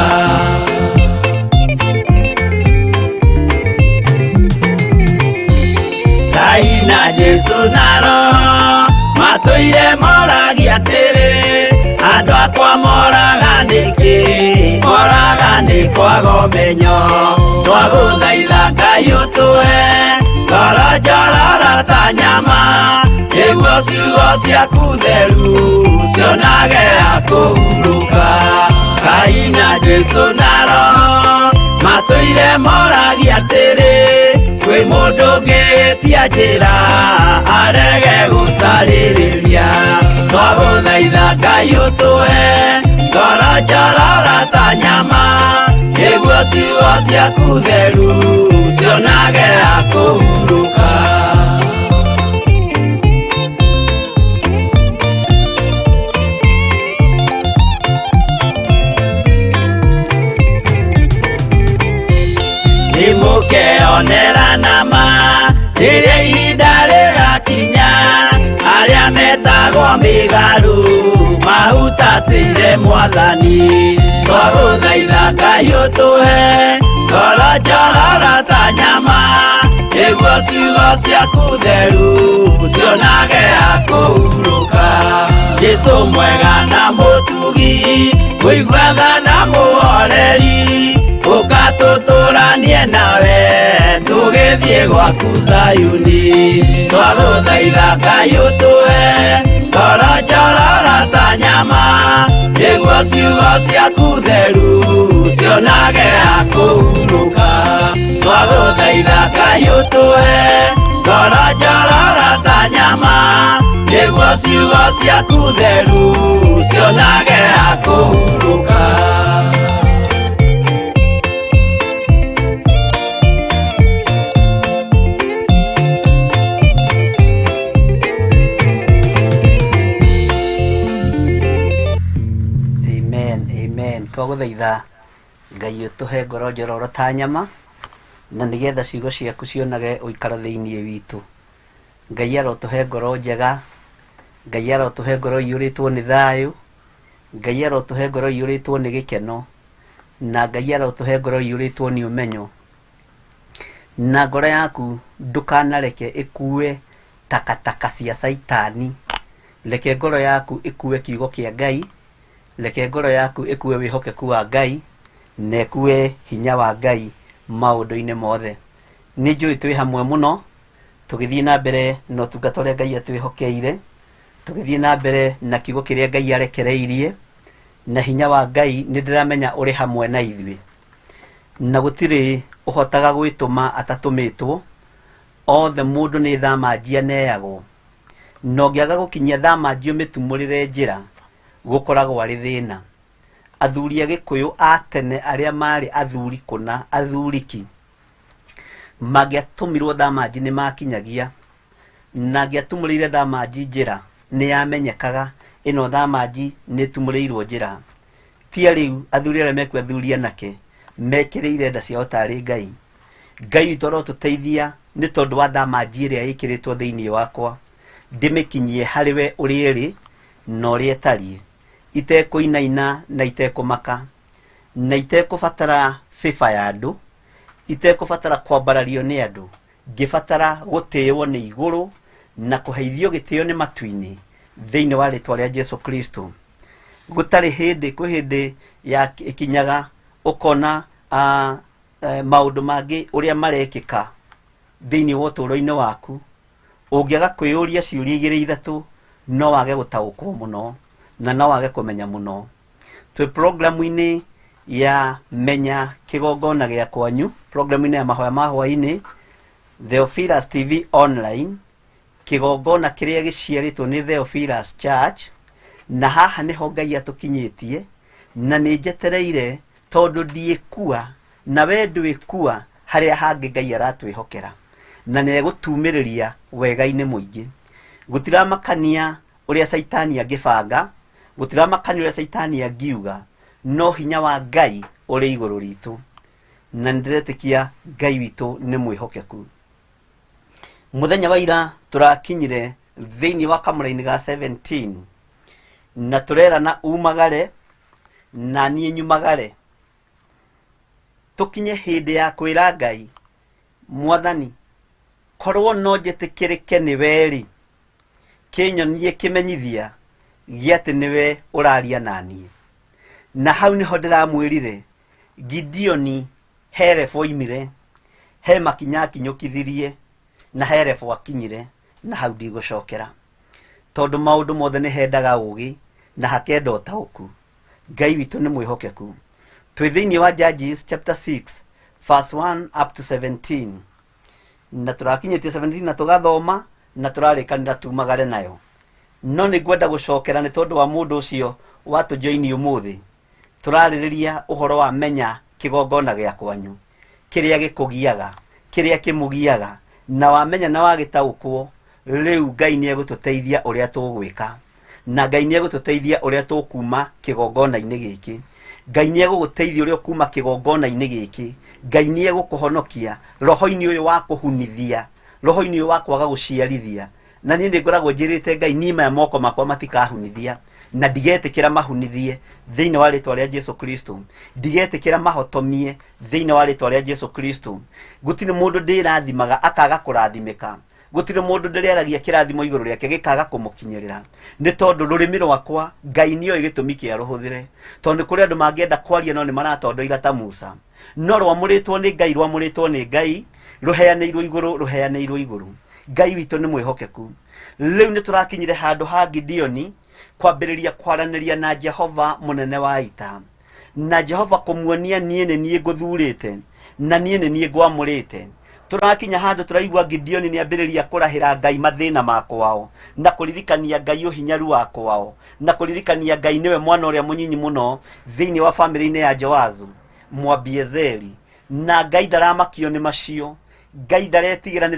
Ngai na Jesũ na Roho matũire moragia atĩrĩ andũ akwa moraga nĩkĩ moraga nĩ kwaga ũmenyo twagũthaitha Ngai ũtũhe ngoro njororo ta nyama nĩguo ciugo ciaku theru cionage ha kũhurũka Ngai na Jesũ na Roho matũire moragia atĩrĩ kwĩ mũndũ ũngĩtia njĩra arege gũcarĩrĩria twagũthaitha Ngai ũtũhe ngoro njororo ta nyama nĩguo ciugo ciaku theru cionage ha kũhurũka nĩmũkeonera nama rĩrĩa ihinda rĩgakinya arĩa metagwo mĩgarũ mahutatĩire Mwathani twagũthaitha Ngai ũtũhe ngoro njororo ta nyama nĩguo ciugo ciaku theru cionage ha kũhurũka Jesũ mwega na mũtugi mũigwetha na mũhoreri ukatuturanie nawe tugithie gwaku Zayuni twaguthaitha Ngai utuhe ngoro njororo ta nyama niguo ciugo ciaku theru cionage akuhuruka twaguthaitha Ngai utuhe ngoro njororo ta nyama niguo ciugo ciaku theru cionage akuhuruka. Twaguthaitha Ngai utuhe ngoro njororo ta nyama na nigetha ciugo ciaku cionage uikara thiini witu. Ngai arotuhe ngoro njega, Ngai arotuhe ngoro iyuritwo ni thayu, Ngai arotuhe ngoro iyuritwo ni gikeno, na Ngai arotuhe ngoro iyuritwo ni umenyo. Na ngoro yaku ndukanareke ikue takataka cia Saitani. Reke ngoro yaku ikue kiugo kia Ngai, reke ngoro yaku ikue wihokeku wa Ngai, na ikue hinya wa Ngai maundu-ini mothe. Ni njui twi hamwe muno tugithie na mbere no tungata uria Ngai atwihokeire, tugithie na mbere na kiugo kiria Ngai arekereirie, na hinya wa Ngai ni ndiramenya uri hamwe na ithui, na gutiri uhotaga gwituma atatumitwo. Othe mundu ni thamanjia neagwo, no ngiaga gukinyia thamanjio mitumurire njira gukoragwo ari thina. Athuri a Gikuyu a tene aria mari athuri kuna athuriki magiatumirwo thamanji ni makinyagia, na ngiatumurire thamanji njira ni yamenyekaga ino thamanji ni tumuriirwo njira. Tia riu athuri aria meku athuri anake mekireire nda ciao tari Ngai. Ngai toro tuteithia ni tondu wa thamanji iria ikiritwo thiini wakwa ndimikinyie hariwe urieri no uri etarie, itekuinaina na itekumaka, na itekubatara fifa ya andu, itekubatara kwambarario ni andu, ngibatara gutiiwo ni iguru na kuheithio gitio ni matu-ini thiini wa ritwa ria Jesu Kristo. Gutari hindi kwi hindi ya ikinyaga ukona maundu mangi uria marekika thiini wa uturo-ini waku, ungiaga kwiyuria ciuria igiri ithatu no wage gutaukwo muno na no wage kumenya muno. Twi programu-ini ya menya kigongona gia kwanyu, programu-ini ya mahoya ma hwaini, Theophilus TV online, kigongona kiria giciaritwo ni Theophilus Church, na haha niho Ngai atukinyitie na ni njetereire tondu ndiikua na we ndwikua haria hangi Ngai aratwihokera na ni gutumiriria wega-ini muingi. Gutiramakania uria Saitani angibanga, gutiramakania uria Saitani angiuga, no hinya wa Ngai uri iguru ritu na ndiretikia Ngai witu ni mwihokeku. Muthenya wa ira turakinyire thiini wa kamura-ini ga 17 na turera na umagare na nie nyumagare, tukinye hindi ya kwira Ngai, Mwathani korwo no njitikirike ni weri kinyonie kimenyithia giati niwe uraria nanie. Na hau niho ndiramwirire Gideoni herefo imire, he makinya akinyukithirie na herefo akinyire, na hau ndigũcokera tondu maundu mothe ni hendaga ugi na hakenda utauku. Ngai witu ni mwihokeku. Twi thiini wa Judges chapter 6 verse 1 up to 17 na turakinyitie 17 na tugathoma na turarikanira tumagare nayo, no ni ngwenda gucokera ni tondu wa mundu ucio watujoini umuthi. Turaririria uhoro wa menya kigongona gia kwanyu, kiria gikugiaga, kiria kimugiaga, na wamenya na wagitaukwo. Riu Ngai ni egututeithia uria tugwika, na Ngai ni egututeithia uria tukuma kigongona-ini giki. Ngai ni eguguteithia uria kuma kigongona-ini giki. Ngai ni egukuhonokia roho-ini uyu wa kuhunithia, roho-ini uyu wa kwaga guciarithia. Na ni ngoragwo njirite Ngai ni maya moko makwa matikahunithia, na ndigetikira mahunithie thiini wa ritwa ria Jesu Kristo, ndigetikira mahotomie thiini wa ritwa ria Jesu Kristo. Gutini mundu ndirathimaga akaga kurathimika, gutire mundu nderiaragia kirathimo iguru riake gikaga kumukinyirira ni tondu rurimi rwakwa Ngai niyo igitumi kia ruhuthire tondu kuri andu mangienda kwaria no ni maratondoira ta Musa no rwamuritwo ni Ngai ruheanirwo iguru Ngai witu ni mwihokeku riu ni turakinyire handu ha Gideoni kwambiriria kwaraniria na Jehova munene wa ita na Jehova kumuonia nie nguthurite na nie ngwamurite turakinya handu turaigwa Gideoni ni ambiriria kurahira Ngai mathina makwao na kuririkania Ngai uhinyaru wakwao na kuririkania Ngai niwe mwana uria munyinyi muno thiini wa family-ini ya Joazu Mwabiezeri na Ngai ndaramakio ni macio Ngai ndaretigira ni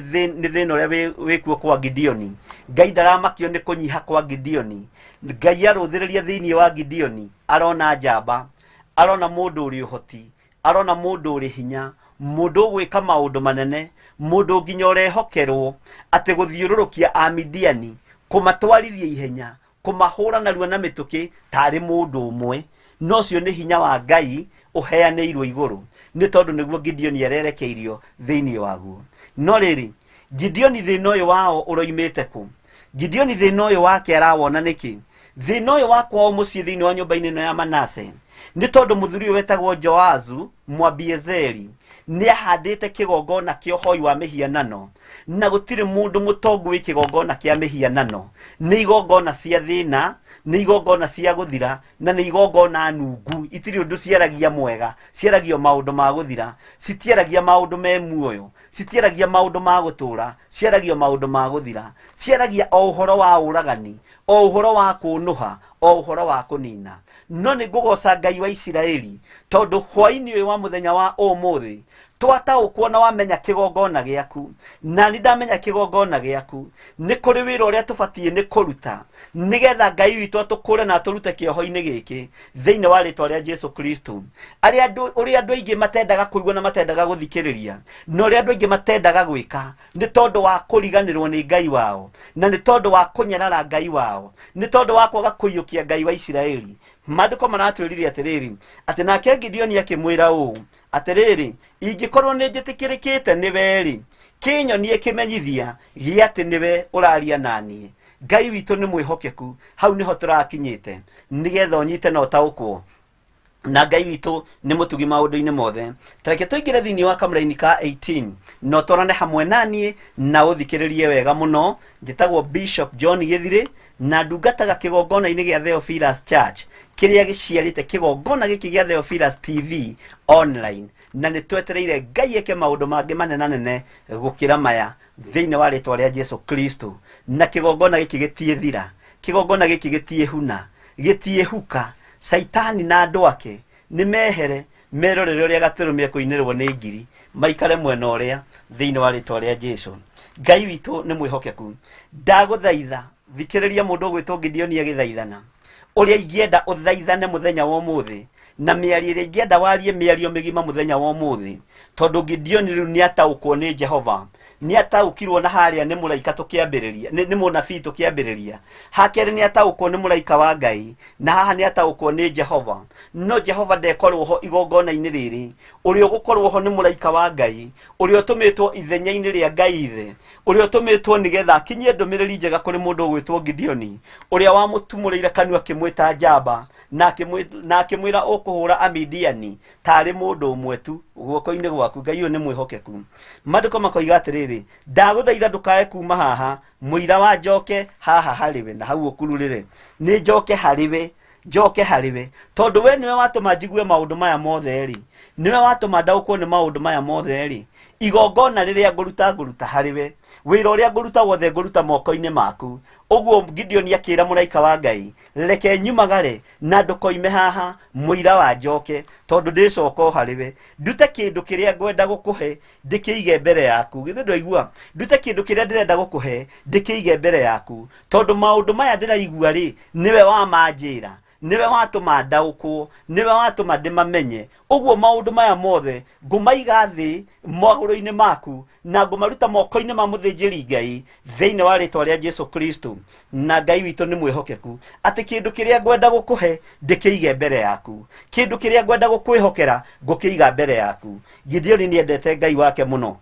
thina uria wikuo kwa Gideoni Ngai ndaramakio ni kunyiha kwa Gideoni Ngai aruthiriria thiini wa Gideoni arona njamba arona mundu uri uhoti arona mundu uri hinya mundu gwika maundu manene mundu nginya urehokerwo ati guthiururukia Amidiani kumatwarithia ihenya kumahura narua na mituki tari mundu umwe no cio ni hinya wa Ngai uheanirwo iguru ni tondu niguo Gideoni arerekeirio thiini waguo no riri Gideoni thina uyu wao uroimite ku Gideoni thina uyu wake arawona niki thina uyu wakwa mucii thiini wa nyumba-ini ino ya Manase ni tondu muthuri wetagwo Joazu Mwabiezeri ni ahandite kigongona kio hoi wa mihianano na gutire mundu mutongu wi kigongona kia mihianano ni igongona cia thina ni igongona cia guthira na ni igongona nungu itiri undu ciaragia mwega ciaragio maundu ma guthira citiaragia maundu me muoyo citiaragia maundu ma gutura ciaragio maundu ma guthira ciaragia o uhoro wa uragani o uhoro wa kunuha o uhoro wa kunina no ni ngugoca Ngai wa Isiraeli tondu hwaini uyu wa muthenya wa umuthi twataukwo na wamenya kigongona giaku na ni ndamenya kigongona giaku ni kuri wira uria tubatie ni kuruta nigetha Ngai witu atukure na turute kioho-ini giki thiini wa ritwa ria Jesu Kristo uri andu aingi matendaga kuigwa na matendaga guthikiriria no uri andu aingi matendaga gwika ni tondu wa kuriganirwo ni Ngai wao na ni tondu wa kunyarara Ngai wao ni tondu wa kwaga kuiyukia Ngai wa Isiraeli Maandiko maratwirire atiriri ati nake Gideoni akimwira uu atiriri ingikorwo ni njitikirikite niwe ri kinyonie kimenyithia gia ati niwe uraria nanie Ngai witu ni mwihokeku hau niho turakinyite nigetha unyite no taukwo na Ngai witu ni mutugi maundu-ini mothe tareke tuingire thiini wa kamera-ini ka 18 no twarane hamwe nanie na uthikiririe wega muno njitagwo Bishop John Githire na ndungataga kigongona-ini gia Theophilus Church kiria giciarite kigongona giki gia Theophilus TV online na ni twetereire Ngai eke maundu mangi manenanene gukira maya thiini wa ritwa ria Jesu Kristo na kigongona giki gitie thira kigongona giki gitie huna gitie huka Saitani na andu ake ni mehere merorere uria gaturumie kuinirwo ni ngiri maikare mwena uria thiini wa ritwa ria Jesu Ngai witu ni mwihokeku ndaguthaitha thikiriria mundu gwitwo Gideoni agithaithana uria ingienda uthaithane muthenya wa umuthi na miario iria ingienda warie miario migima muthenya wa umuthi tondu Gideoni riu ni ataukwo ni Jehova ni ataukirwo na haria ni muraika tukiambiriria ni munabii tukiambiriria hakeri ni ataukwo ni muraika wa Ngai na haha ni ataukwo ni Jehova no Jehova ndekorwo ho igongona-ini riri uria gukorwo ho ni muraika wa Ngai uria utumitwo ithenya-ini ria Ngai ithe uria utumitwo nigetha akinyie ndumiriri njega kuri mundu gwitwo Gideoni uria wamutumurire kanua kimwita njamba na akimwira ukuhura Amidiani tari mundu umwe tu guoko-ini gwaku Ngai uyu ni mwihokeku Maandiko makoiga atiriri ndaguthaitha ndukae kuma haha muira wa njoke haha hariwe na hau ukururire ni njoke hariwe tondu we niwe watuma njigue maundu maya mothe ri niwe watuma ndaukwo ni maundu maya mothe ri igongona riria nguruta hariwe wira uria nguruta wothe nguruta moko-ini maku uguo Gideoni akira muraika wa Ngai reke nyumagare na ndukoime haha muira wa njoke tondu ndicoka hariwe ndute kindu kiria ngwenda gukuhe ndikiige mbere yaku githe ndwaigua ndute kindu kiria ndirenda gukuhe ndikiige mbere yaku tondu maundu maya ndiraigua ri niwe wa manjira niwe watuma ndaukwo niwe watuma ndimamenye uguo maundu maya mothe ngumaiga thi maguru-ini maku na ngumaruta moko-ini ma muthinjiri Ngai thiini wa ritwa ria Jesu Kristo na Ngai witu ni mwihokeku ati kindu kiria ngwenda gukuhe ndikiige mbere yaku kindu kiria ngwenda gukwihokera ngukiiga mbere yaku Gideoni ni endete Ngai wake muno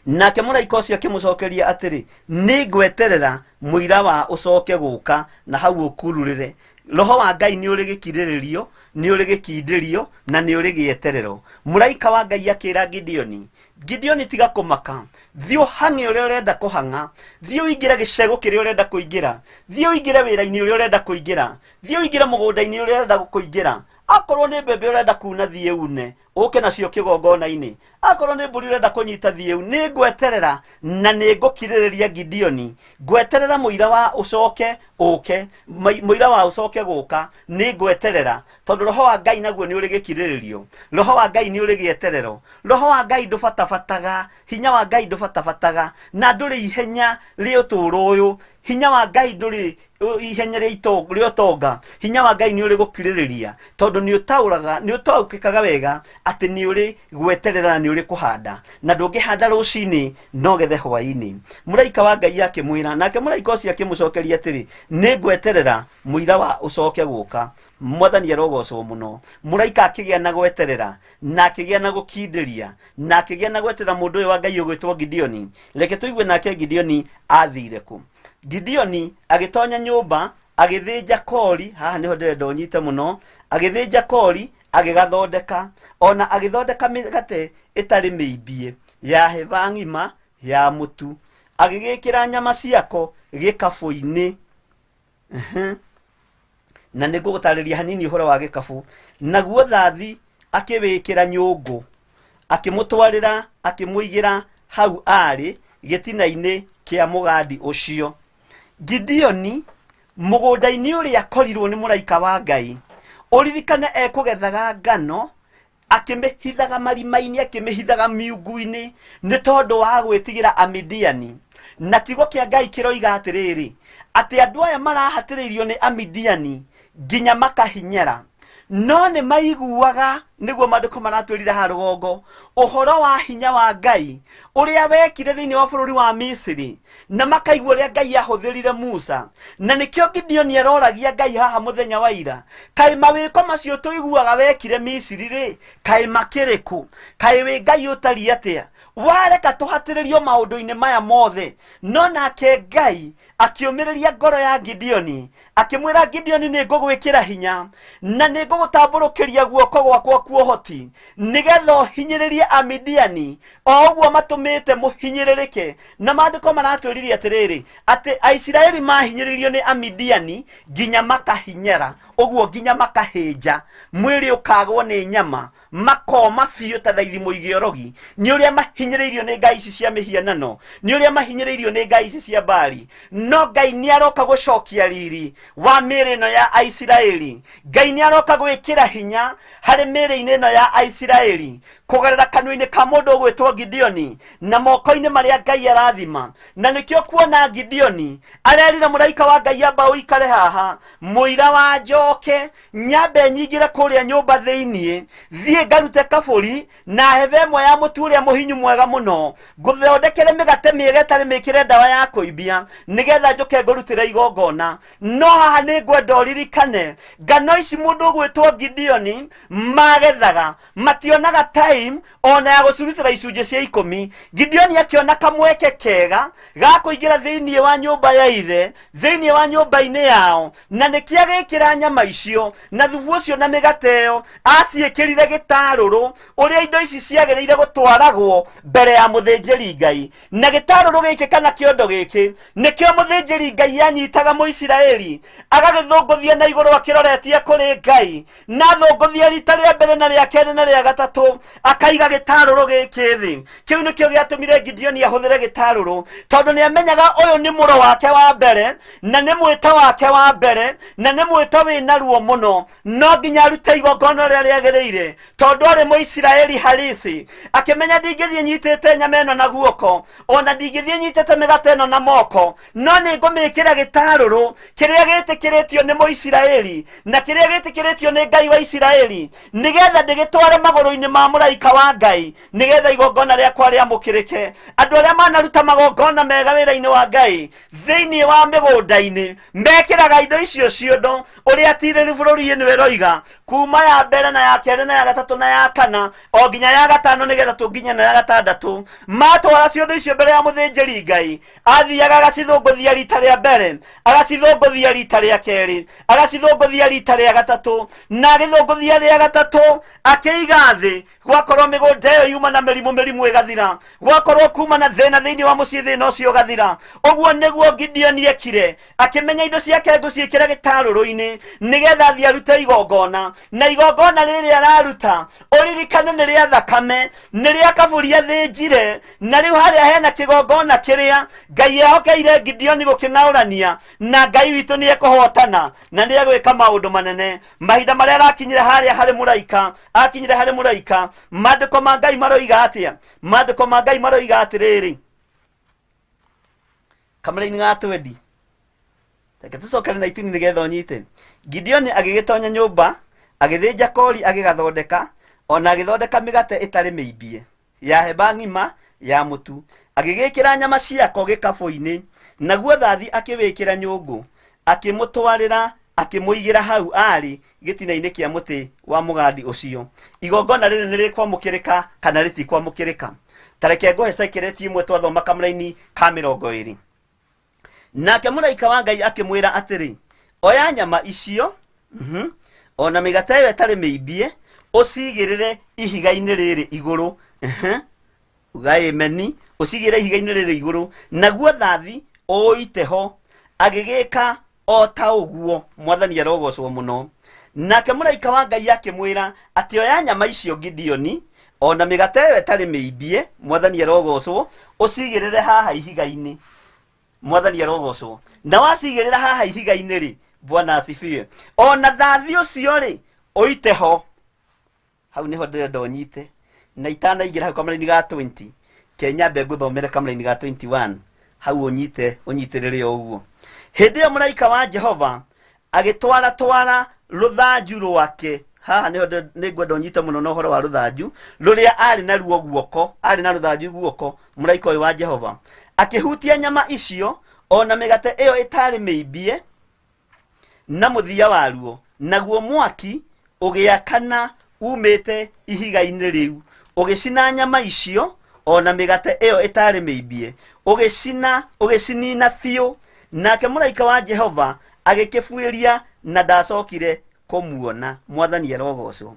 nake mũraika ũcio akĩmũcokeria atĩrĩ, nĩngweterera mũira wa ũcoke gũka na hau ũkururĩre. Roho wa Ngai nĩ ũrĩ gĩkirĩrĩrio, nĩ ũrĩ gĩkindĩrio, na nĩ ũrĩ gĩeterero. Mũraika wa Ngai akĩra Gideoni, Gideoni tiga kũmaka, thiĩ ũhang'e ũrĩa ũrenda kũhang'a, thiĩ ũingĩre gĩcegũ kĩrĩa ũrenda kũingĩra, thiĩ ũingĩre wĩra-inĩ ũrĩa ũrenda kũingĩra, thiĩ ũingĩre mũgũnda-inĩ ũrĩa ũrenda kũingĩra. Akorwo nĩ mbembe ũrenda kuuna thiĩ une, ũke nacio kĩgongona-inĩ. Akorwo nĩ mbũri ũrenda kũnyita thiĩ une. Nĩngweterera na nĩngũkirĩrĩria Gideoni, ngweterera mũira wa ũcoke ũke, mũira wa ũcoke gũka, nĩngweterera, tondũ roho wa Ngai naguo nĩ ũrĩ gĩkirĩrĩrio, roho wa Ngai nĩ ũrĩ gĩeterero, roho wa Ngai ndũbatabataga, hinya wa Ngai ndũbatabataga, na ndũrĩ ihenya rĩa ũtũũro ũyũ. Hinya wa Ngai ndũrĩ ihenya rĩa ũtonga, hinya wa Ngai nĩ ũrĩ gũkirĩrĩria, tondũ nĩ ũtaũraga, nĩ ũtaũkĩkaga wega atĩ nĩ ũrĩ gweterera na nĩ ũrĩ kũhanda, na ndũngĩhanda rũcinĩ no gethe hwaĩ-inĩ. Mũraika wa Ngai akĩmwĩra, nake mũraika ũcio akĩmũcokeria atĩrĩ, nĩngweterera mũira wa ũcoke gũka. Mwathani arogocwo mũno. Mũraika akĩgĩa na gweterera, na akĩgĩa na gũkindĩria, na akĩgĩa na gweterera mũndũ ũyũ wa Ngai ũgwĩtwo Gideoni. Reke tũigue nake Gideoni athire kũ. Gideoni agĩtonya nyũmba, agĩthĩnja kori, haha nĩho ndĩrenda ũnyite mũno, agĩthĩnja kori, agĩgathondeka, ona agĩthondeka mĩgate ĩtarĩ mĩimbie, ya hĩba ng'ima, ya mũtu, agĩgĩkĩra nyama ciako gĩkabũ-inĩ. Na nĩngũgũtarĩria hanini ũhoro wa gĩkabũ. Naguo thathi akĩwĩkĩra nyũngũ, akĩmũtwarĩra, akĩmũigĩra hau arĩ gĩtina-inĩ kĩa mũgandi ũcio. Gideoni mũgũnda-inĩ ũrĩa akorirwo nĩ mũraika wa Ngai, ũririkane ekũgethaga ngano, akĩmĩhithaga marima-inĩ, akĩmĩhithaga miungu-inĩ, nĩ tondũ wa gwĩtigĩra Amidiani. Na kiugo kĩa Ngai kĩroiga atĩrĩrĩ, atĩ andũ aya marahatĩrĩirio nĩ Amidiani nginya makahinyara, no nĩ maiguaga, nĩguo maandĩko maratwĩrire ha rũgongo, ũhoro wa hinya wa Ngai ũrĩa wekire thĩinĩ wa bũrũri wa Misiri, na makaigua ũrĩa Ngai ahũthĩrire Musa. Na nĩkĩo Gideoni aroragia Ngai haha mũthenya wa ira, kaĩ mawĩko macio tũiguaga wekire Misiri rĩ, kaĩ makĩrĩ kũ? Kaĩ wĩ Ngai ũtariĩ atĩa? Wareka tũhatĩrĩrio maũndũ-inĩ maya mothe. No nake Ngai akĩũmĩrĩria ngoro ya Gideoni, akĩmwĩra Gideoni, nĩngũgwĩkĩra hinya na nĩngũgũtambũrũkĩria guoko gwakwa kwa ũhoti, nĩgetha ũhinyĩrĩrie Amidiani o ũguo matũmĩte mũhinyĩrĩrĩke. Na maandĩko maratwĩrire atĩrĩrĩ, atĩ Aisiraeli mahinyĩrĩirio nĩ Amidiani nginya makahinyara, ũguo nginya makahĩnja, mwĩrĩ ũkagwo nĩ nyama, makoma biũ ta thaithimo igĩorogi. Nĩ ũrĩa mahinyĩrĩirio nĩ ngai ici cia mĩhianano, nĩ ũrĩa mahinyĩrĩirio nĩ ngai ici cia Baali. No Ngai nĩ aroka gũcokia riri wa mĩĩrĩ ĩno ya Aisiraeli. Ngai nĩ aroka gwĩkĩra hinya harĩ mĩĩrĩ-inĩ ĩno ya Aisiraeli, kũgerera kanua-inĩ ka mũndũ ũgwĩtwo Gideoni, na moko-inĩ marĩa Ngai arathima. Na nĩkĩo kuona Gideoni arerire mũraika wa Ngai amba ũikare haha, mũira wa njoke nyambe nyingĩre kũrĩa nyũmba thĩiniĩ, thiĩ ngarute kabũri na hebe ĩmwe ya mũtu ũrĩa mũhinyu mwega mũno, ngũthondekere mĩgate mĩega ĩtarĩ mĩkĩre ndawa ya kũimbia, nĩgetha njoke ngũrutĩre igongona. No haha nĩ ngwenda ũririkane, ngano ici mũndũ ũgwĩtwo Gideoni magethaga, mationaga time ona ya gũcurutĩra icunjĩ cia 10. Gideoni akĩona kamweke kega ga kũingĩra thĩiniĩ wa nyũmba ya ithe, thĩiniĩ wa nyũmba-inĩ yao, na nĩkĩo agĩkĩra nyama icio na thubu ũcio na mĩgate ĩyo, aciĩkĩrire gĩtarũrũ ũrĩa indo ici ciagĩrĩire gũtwaragwo mbere ya mũthĩnjĩri Ngai. Na gĩtarũrũ gĩkĩ kana kĩondo gĩkĩ nĩkĩo mũthĩnjĩri Ngai yanyitaga Mũisiraeli agagĩthũngũthia na igũrũ akĩroretie kũrĩ Ngai, na thũngũthia rita rĩa mbere na rĩa kerĩ na rĩa gatatũ, akaiga gĩtarũrũ gĩkĩ thĩ. Kĩu nĩkĩo gĩatũmire Gideoni ahũthĩre gĩtarũrũ, tondũ nĩamenyaga ũyũ nĩ mũro wake wa mbere, na nĩ mwĩto wake wa mbere, na nĩ mwĩto wĩna ruo mũno. No nginya arute igongona rĩrĩa rĩagĩrĩire, tondũ arĩ Mũisiraeli halisi. Akĩmenya ndingĩthiĩ nyitĩte nyama ĩno na guoko, ona ndingĩthiĩ nyitĩte mĩgate ĩno na moko, no nĩngũmĩkĩra gĩtarũrũ kĩrĩa gĩtĩkĩrĩtio nĩ Mũisiraeli na kĩrĩa gĩtĩkĩrĩtio nĩ Ngai wa Isiraeli nĩgetha ndĩgĩtware magũrũ-inĩ ma mũraika wa Ngai nĩgetha igongona rĩakwa rĩamũkĩrĩke. Andũ arĩa manaruta magongona mega wĩra-inĩ wa Ngai thĩinĩ wa mĩgũnda-inĩ mekĩraga indo icio ciondo ũrĩa tirĩrĩ bũrũri-inĩ wĩroiga kuma ya mbere na ya kerĩ na ya gatatũ na ya kana o nginya ya gatano nĩgetha tũnginya na ya gatandatũ. Matwara ciondo icio mbere ya mũthĩnjĩri Ngai athiaga agacithũngũthia rita rĩa mbere, agacithũngũthia rita rĩa kerĩ, agacithũngũthia rita rĩa gatatũ, na agĩthũngũthia rĩa gatatũ akĩiga thĩ. Gwakorwo mĩgũnda ĩyo yuma na mĩrimũ ĩgathira, gwakorwo kuma na thĩna thĩinĩ wa mũciĩ thĩna ũcio ũgathira. Ũguo nĩguo Gideon ekire, akĩmenya indo ciake ngũciĩkĩra gĩtarũrũ-inĩ nĩgetha athiĩ arute igongona. Na igongona rĩrĩa araruta ũririkane nĩ rĩa thakame, nĩ rĩa kabũri athĩnjire, na rĩu harĩa hena kĩgongona kĩrĩa Ngai ehokeire Gideon gũkĩnaũrania, na Ngai witũ nĩ ekũhotana na nĩ egwĩka maũndũ manene. Mahinda marĩa arakinyire harĩa harĩ mũraika, akinyire harĩ mũraika, maandĩko ma Ngai maroiga atĩa? Maandĩko ma Ngai maroiga atĩrĩrĩ, kamũra-inĩ ga 20 reke tũcokere na 19 nĩgetha ũnyite. Gideon agĩgĩtonya nyũmba, agĩthĩnja kori, agĩgathondeka, ona agĩthondeka mĩgate ĩtarĩ mĩimbie ya hemba ng'ima ya mũtu, agĩgĩkĩra nyama ciako gĩkabũ-inĩ, naguo thathi akĩwĩkĩra nyũngũ, akĩmũtwarĩra, akĩmũigĩra hau arĩ gĩtina-inĩ kĩa mũtĩ wa mũgandi ũcio. Igongona rĩrĩ nĩ rĩkwamũkĩrĩka kana rĩtikwamũkĩrĩka? Tareke ngũhe cekereti ĩmwe twathoma kamũra-inĩ ka 20. Nake mũraika wa Ngai akĩmwĩra atĩrĩ, oya nyama icio ona mĩgate ĩyo ĩtarĩ mĩimbie ũcigĩrĩre ihiga-inĩ rĩrĩ igũrũ. Ugaĩmeni, ũcigĩrĩre ihiga-inĩ rĩrĩ igũrũ, naguo thathi ũite ho. Agĩgĩka o ta ũguo. Mwathani arogocwo mũno. Nake mũraika wa Ngai akĩmwĩra atĩ oya nyama icio Gideon ona mĩgate ĩyo ĩtarĩ mĩimbie, Mwathani arogocwo, ũcigĩrĩre haha ihiga-inĩ. Mwathani arogocwo. Na wacigĩrĩra haha ihiga-inĩ rĩ, Bwana asifiwe, ona thathi ũcio rĩ ũite ho. Hau niho ndĩrenda ũnyite, na itanaingĩra hau kamũra-inĩ ga 20 kenyambe ngũthomere kamũra-inĩ ga 21 hau ũnyitĩrĩre o ũguo. Hĩndĩ ĩyo mũraika wa Jehova agĩtwara rũthanju rwake. Haha niho nĩngwenda ũnyite mũno na ũhoro wa rũthanju rũrĩa arĩ naruo guoko, arĩ na rũthanju guoko mũraika ũyũ wa Jehova, akĩhutia nyama icio ona mĩgate ĩyo ĩtarĩ mĩimbie na mũthia waruo, naguo mwaki ũgĩakana umĩte ihiga-inĩ rĩu, ũgĩcina nyama icio ona mĩgate ĩyo ĩtarĩ mĩimbie, ũgĩcinina biũ. Nake mũraika wa Jehova agĩkĩbuĩria na ndacokire kũmuona. Mwathani arogocwo.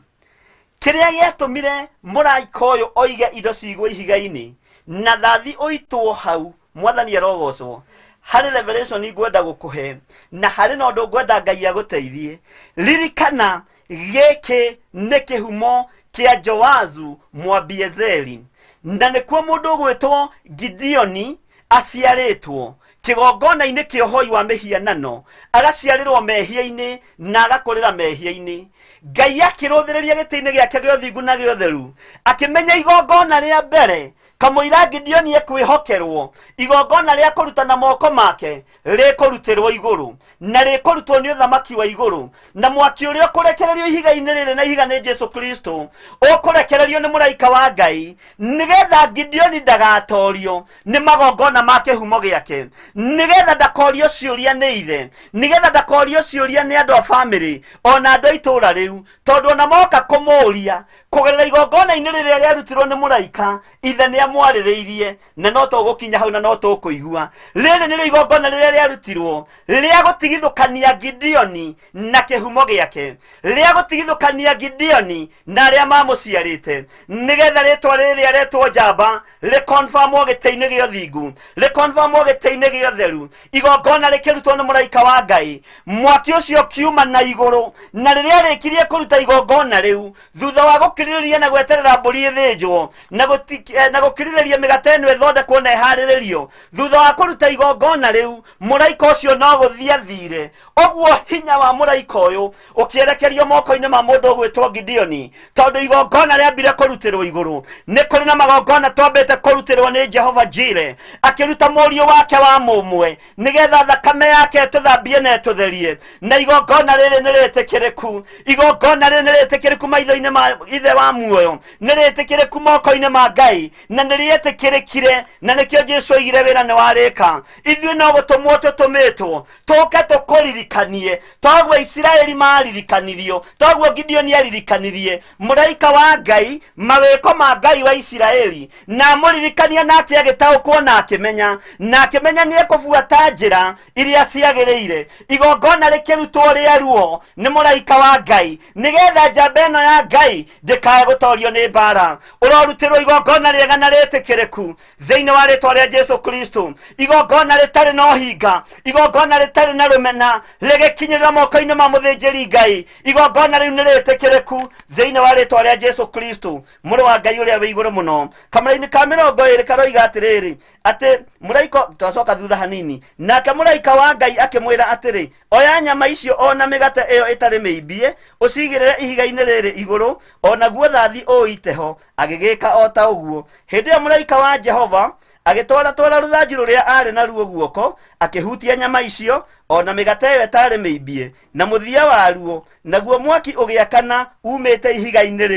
Kĩrĩa gĩatũmire mũraika ũyũ oige indo cigwo ihiga-inĩ na thathi ũitwo hau, Mwathani arogocwo, harĩ revelation ngwenda gũkũhe na harĩ na ũndũ ngwenda Ngai agũteithie. Ririkana gĩkĩ nĩ kĩhumo kĩa Joazu Mwabiezeri, na nĩkuo mũndũ ũgwĩtwo Gideon aciarĩtwo kĩgongona-inĩ kĩa ũhoi wa mĩhianano, agaciarĩrwo mehia-inĩ na agakũrĩra mehia-inĩ. Ngai akĩrũthĩrĩria gĩtĩ-inĩ gĩake gĩa ũthingu na gĩa ũtheru, akĩmenya igongona rĩa mbere kamũira Gideon ekwĩhokerwo, igongona rĩa kũruta na moko make rĩkũrutĩrwo igũrũ na rĩkũrutwo nĩ ũthamaki wa igũrũ, na mwaki ũrĩa ũkũrekererio ihiga-inĩ rĩrĩ, na ihiga nĩ Jesu Kristo, ũkũrekererio nĩ mũraika wa Ngai nĩgetha Gideon ndagatorio nĩ magongona ma kĩhumo gĩake, nĩgetha ndakorio ciũria nĩ ithe, nĩgetha ndakorio ciũria nĩ andũ a bamĩrĩ ona andũ a itũũra rĩu, tondũ ona moka kũmũũria kũgerera igongona-inĩ rĩrĩa rĩarutirwo nĩ mũraika, ithe nĩ amwarĩrĩirie na no tũgũkinya hau na no tũkũigua. Rĩrĩ nĩrĩo igongona rĩrĩa rĩarutirwo rĩa gũtigithũkania Gideon na kĩhumo gĩake, rĩa gũtigithũkania Gideon na arĩa mamũciarĩte, nĩgetha rĩtwa rĩrĩa rĩetwo njamba rĩkonfamwo gĩtĩ-inĩ gĩa ũthingu, rĩkonfamwo gĩtĩ-inĩ gĩa ũtheru. Igongona rĩkĩrutwo nĩ mũraika wa Ngai, mwaki ũcio kiuma na igũrũ, na rĩrĩa rĩkirie kũruta igongona rĩu, thutha wa gũkirĩrĩria na gweterera mbũri ĩthĩnjwo na gukirireria migate ĩno ĩthondekwo na ĩharĩrĩrio thutha wa kũruta igongona rĩu mũraika ũcio no gũthiĩ athire. Ũguo hinya wa mũraika ũyũ ũkĩerekerio moko-inĩ ma mũndũ ũgwĩtwo Gideoni, tondũ igongona rĩambire kũrutĩrwo igũrũ. Nĩ kũrĩ na magongona twambĩte kũrutĩrwo nĩ Jehova Jire, akĩruta mũriũ wake wa mũmwe nĩgetha thakame yake tũthambie na tũtherie. Na igongona rĩrĩ nĩ rĩtĩkĩrĩku, igongona rĩrĩ nĩ rĩtĩkĩrĩku maitho-inĩ ma ithe wa muoyo, nĩ rĩtĩkĩrĩku moko-inĩ ma Ngai, na nĩ rĩtĩkĩrĩkire, na nĩkĩo Jesũ oigire wĩra nĩ warĩka. Ithuĩ no gũtũmwo tũtũmĩtwo tũke tũkũririkanie toguo Isiraeli maririkanirio, toguo Gideoni aririkanirie mũraika wa Ngai, mawĩko ma Ngai wa Isiraeli, na mũririkania nake agĩtaũkwo na akĩmenya nĩ ekũbuata njĩra iria ciagĩrĩire. Igongona rĩkĩrutwo rĩaruo nĩ mũraika wa Ngai nĩgetha njamba ĩno ya Ngai ndĩkae gũtorio nĩ mbara. Ũrorutĩrwo igongona rĩega na rĩtĩkĩrĩku thĩinĩ wa rĩtwa rĩa Jesũ Kristo, igongona rĩtarĩ na ũhinga, igongona rĩtarĩ na rũmena, rĩgĩkinyĩrĩra moko-inĩ ma mũthĩnjĩri Ngai. Igongona rĩu nĩ rĩtĩkĩrĩku thĩinĩ wa rĩtwa rĩa Jesũ Kristo, mũrũ wa Ngai ũrĩa wĩ igũrũ mũno. Kamũra-inĩ ka 20 karoiga atĩrĩrĩ, atĩ mũraika, twacoka thutha hanini, nake mũraika wa Ngai akĩmwĩra atĩrĩ, oya nyama icio ona mĩgate ĩyo ĩtarĩ mĩimbie ũcigĩrĩre ihiga-inĩ rĩrĩ igũrũ, onaguo thathi ũite ho. Agĩgĩka o ta ũguo. Hĩndĩ ĩyo mũraika wa Jehova agĩtwara rũthanju rũrĩa arĩ naruo guoko, akĩhutia nyama icio ona mĩgate ĩyo ĩtarĩ mĩimbie na mũthia waruo, naguo mwaki ũgĩakana umĩte ihiga-inĩ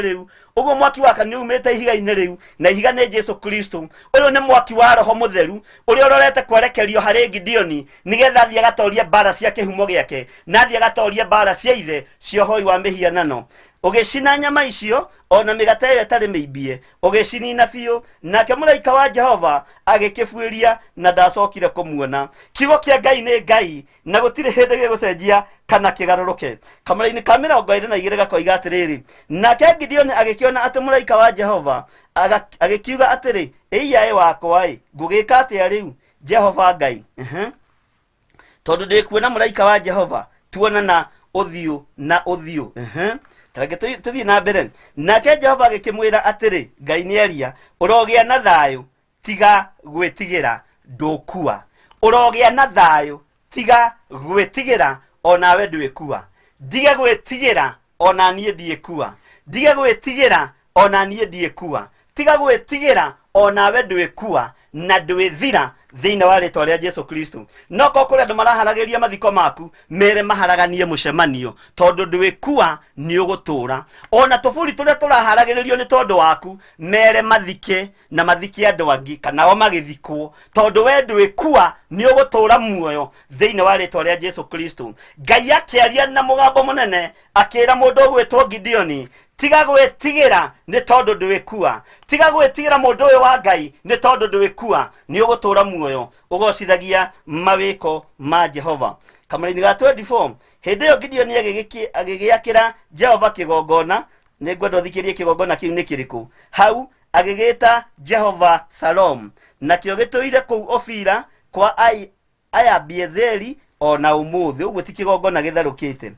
rĩu. Ũguo mwaki wakana umĩte ihiga-inĩ rĩu, na ihiga nĩ Jesũ Kristo. Ũyũ nĩ mwaki wa Roho Mũtheru ũrĩa ũrorete kwerekerio harĩ Gideoni nĩgetha athiĩ agatorie mbara cia kĩhumo gĩake, na athiĩ agatorie mbara cia ithe cia ũhoi wa mĩhianano. Ũgĩcina nyama icio ona mĩgate ĩyo ĩtarĩ mĩimbie, ũgĩcinina biũ. Nake mũraika wa Jehova agĩkĩbuĩria na ndacokire kũmuona. Kiugo kĩa Ngai nĩ Ngai, na gũtirĩ hĩndĩ gĩgũcenjia kana kĩgarũrũke. Kamũra-inĩ ka 22 gakoiga atĩrĩrĩ, nake Gideoni agĩkĩona atĩ mũraika wa Jehova agĩkiuga atĩrĩ, ĩiyaĩ wakwa-ĩ, ngũgĩka atĩa rĩu Jehova Ngai? Tondũ ndĩkuona mũraika wa Jehova, tuonana ũthiũ na ũthiũ. Tũthiĩ na mbere. Nake Jehova agĩkĩmwĩra atĩrĩ, Ngai nĩaria, ũrogĩa na thayũ, tiga gwĩtigĩra, ndũkua. Ũrogĩa na thayũ, tiga gwĩtigĩra, onawe ndwĩkua. Ndige gwĩtigĩra, ona niĩ ndiĩkua. Ndige gwĩtigĩra, ona niĩ ndiĩkua. Tiga gwĩtigĩra, onawe ndwĩkua na ndwĩthira thĩinĩ wa rĩtwa rĩa Jesũ Kristo. No ko kũrĩ andũ maraharagĩria mathiko maku, mere maharaganie mũcemanio, tondũ ndwĩkua nĩ ũgũtũra. Ona tũburi tũrĩa tũraharagĩrĩrio nĩ tondũ waku, mere mathike na mathike andũ angĩ, kana o magĩthikwo, tondũ we ndwĩkua nĩ ũgũtũra muoyo thĩinĩ wa rĩtwa rĩa Jesũ Kristo. Ngai akĩaria na mũgambo mũnene akĩra mũndũ ũgwĩtwo Gideoni, tiga gwĩtigĩra nĩ tondũ ndwĩkua. Tiga gwĩtigĩra mũndũ ũyũ wa Ngai nĩ tondũ ndwĩkua, nĩ ũgũtũra muoyo ũgocithagia mawĩko ma Jehova. Kamũra-inĩ ga 24, hĩndĩ ĩyo Gideoni agĩgĩakĩra Jehova kĩgongona. Nĩngwenda ũthikĩrie kĩgongona kĩu nĩ kĩrĩkũ. Hau agĩgĩta Jehova Salom, nakĩo gĩtũire kũu Ofira kwa Ayabiezeri ona ũmũthĩ. Ũguo ti kĩgongona gĩtherũkĩte.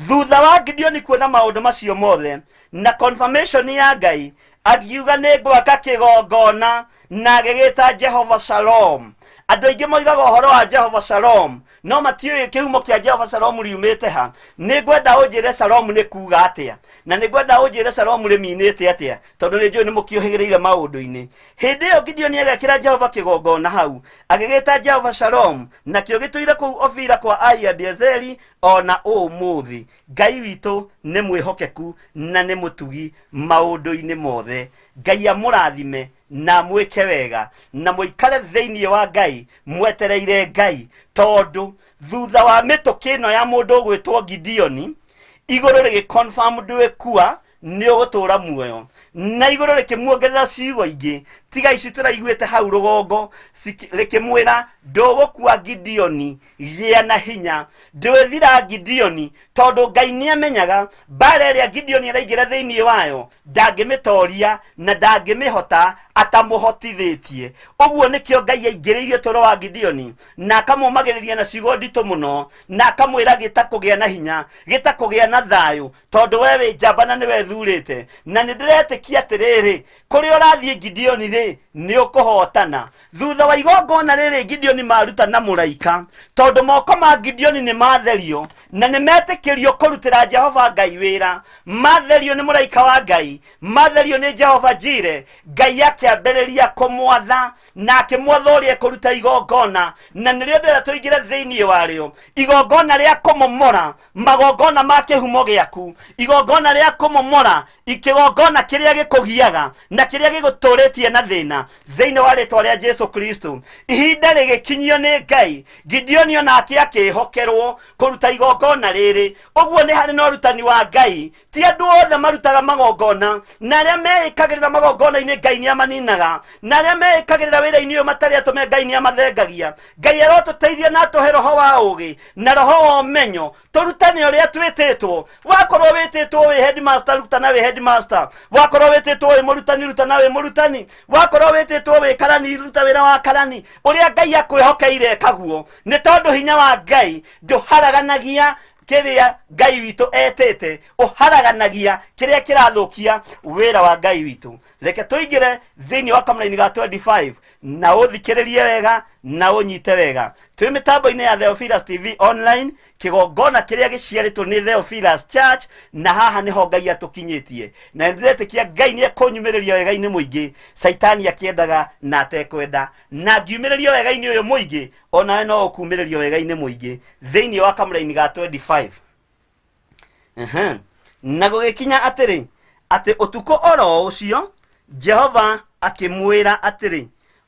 Thutha wa Gideoni kuona maũndũ macio mothe na confirmation ya Ngai, akiuga nĩ ngwaka kĩgongona na agĩgĩta Jehova Shalom. Andũ aingĩ moigaga ũhoro wa Jehova Shalom, no matiũĩ kĩhumo kĩa Jehova Shalom riumĩte ha. Nĩngwenda ũnjĩre Shalom nĩ kuuga atĩa, na nĩngwenda ũnjĩre Shalom rĩminĩte atĩa, tondũ nĩnjũĩ nĩ mũkĩohĩgĩrĩire maũndũ-inĩ. Hĩndĩ ĩyo Gideoni agĩkĩra Jehova kĩgongona hau, agĩgĩta Jehova Shalom, nakĩo gĩtũire kũu Ofira kwa Ayabiezeri ona ũmũthĩ. Ngai witũ nĩ mwĩhokeku na nĩ mũtugi maũndũ-inĩ mothe. Ngai amũrathime na mwĩke wega, na mũikare thĩinĩ wa Ngai mwetereire Ngai, tondũ thutha wa mĩtũkĩ ĩno ya mũndũ ũgwĩtwo Gideoni, igũrũ rĩgĩconfirm ndwĩkua, nĩ ũgũtũra muoyo, na igũrũ rĩkĩmuongerera ciugo ingĩ tiga ici tũraiguĩte hau rũgongo, rĩkĩmwĩra ndũgũkua Gideoni, gĩa na hinya. Ndwĩthira Gideoni, tondũ Ngai nĩamenyaga mbara ĩrĩa Gideoni araingĩra thĩinĩ wayo ndangĩmĩtoria na ndangĩmĩhota atamũhotithĩtie. Ũguo nĩkĩo Ngai aingĩrĩirie toro wa Gideoni na akamũmagĩrĩria na ciugo nditũ mũno, na akamwĩra gĩtakũgĩa na hinya, gĩtakũgĩa na thayũ, tondũ we wĩ njamba na nĩwe thurĩte, na nĩndĩretĩkia ĩkia atĩrĩrĩ kũrĩ ũrathiĩ Gideoni rĩ nĩ ũkũhotana. Thutha wa igongona rĩrĩ Gideoni maruta na mũraika, tondũ moko ma Gideoni nĩ matherio na nĩ metĩkĩrio kũrutĩra Jehova Ngai wĩra. Matherio nĩ mũraika wa Ngai, matherio nĩ Jehova Jire. Ngai akĩambĩrĩria kũmwatha na akĩmwatha ũrĩa kũruta igongona, na nĩrĩo ndĩrenda tũingĩre thĩinĩ warĩo. Igongona rĩa kũmomora magongona ma kĩhumo gĩaku, igongona rĩa kũmomora ikigongona kĩrĩa gĩkũgiaga na kĩrĩa gĩgũtũrĩtie na thĩna thĩinĩ wa rĩtwa rĩa Jesu Kristo. Ihinda rĩgĩkinyio nĩ Ngai, Gideoni onake akĩhokerwo kũruta igongona rĩrĩ. Ũguo nĩ harĩ na ũrutani wa Ngai, ti andũ othe marutaga magongona, na arĩa meĩkagĩrĩra magongona-inĩ Ngai nĩ amaninaga, na arĩa meĩkagĩrĩra wĩra-inĩ ũyũ matarĩ atũme Ngai nĩ amathengagia. Ngai arotũteithia na atũhe roho wa ũũgĩ na roho wa ũmenyo tũrutane ũrĩa twĩtĩtwo. Wakorwo wĩtĩtwo wĩ headmaster, ruta na wĩ headmaster. Wakorwo wĩtĩtwo wĩ mũrutani, ruta na wĩ mũrutani. Wakorwo wĩtĩtwo wĩ karani, ruta wĩra wa karani. Ũrĩa Ngai akwĩhokeire kaguo, nĩ tondũ hinya wa Ngai ndũharaganagia kĩrĩa Ngai witũ etĩte, ũharaganagia kĩrĩa kĩrathũkia wĩra wa Ngai witũ. Reke tũingĩre thĩinĩ wa kamũra-inĩ ga 25 na ũthikĩrĩrie wega na ũnyite wega. Twĩ mĩtambo-inĩ ya Theophilus TV online, kĩgongona kĩrĩa gĩciarĩtwo nĩ Theophilus Church, na haha nĩho Ngai atũkinyĩtie. Na ndĩretĩkia Ngai nĩ ekũnyumĩrĩria wega-inĩ mũingĩ Saitani akĩendaga na atekwenda, na ngiumĩrĩrio wega-inĩ ũyũ mũingĩ onawe no ũkumĩrĩrio wega-inĩ mũingĩ thĩinĩ wa kamũra-inĩ ga 25. Na gũgĩkinya atĩrĩ atĩ ũtukũ oro ũcio Jehova akĩmwĩra atĩrĩ,